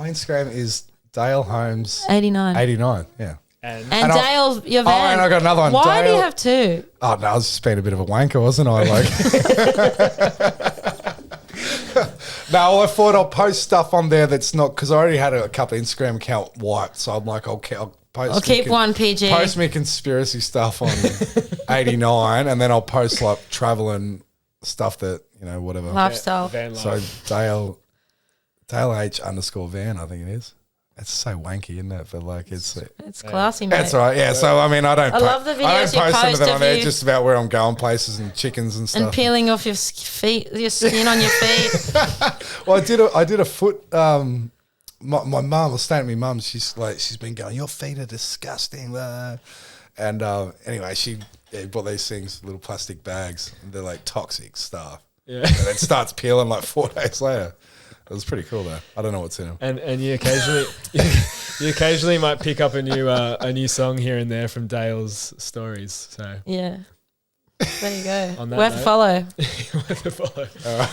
Instagram is Dale Holmes 89. Yeah. And Dale, your van. Oh, and I got another one. Why Dale, do you have 2? Oh no, I was just being a bit of a wanker, wasn't I? Like, no, I thought I'll post stuff on there that's not, because I already had a couple of Instagram account wiped, so I'm like, I'll post. I'll keep one PG. Post me conspiracy stuff on 89, and then I'll post like travel and stuff that whatever lifestyle. Van so life. Dale H_van, I think it is. It's so wanky, isn't it? But like, it's classy, mate. That's right. Yeah. So I mean, I love the videos you post some of them on there, you just about where I'm going places and chickens and stuff. And peeling off your feet, your skin on your feet. Well, I did a foot. My mum was staying at my mum's. She's been going, your feet are disgusting. And anyway, she bought these things, little plastic bags. And they're like toxic stuff. Yeah. And it starts peeling like 4 days later. It was pretty cool though. I don't know what's in them. And you occasionally might pick up a new song here and there from Dale's stories. So yeah, there you go. On that Worth a follow. Worth a follow. All right.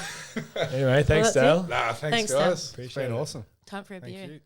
Anyway, thanks, Dale. Thanks guys. Appreciate it's been it. awesome. Time for a beer. Thank you.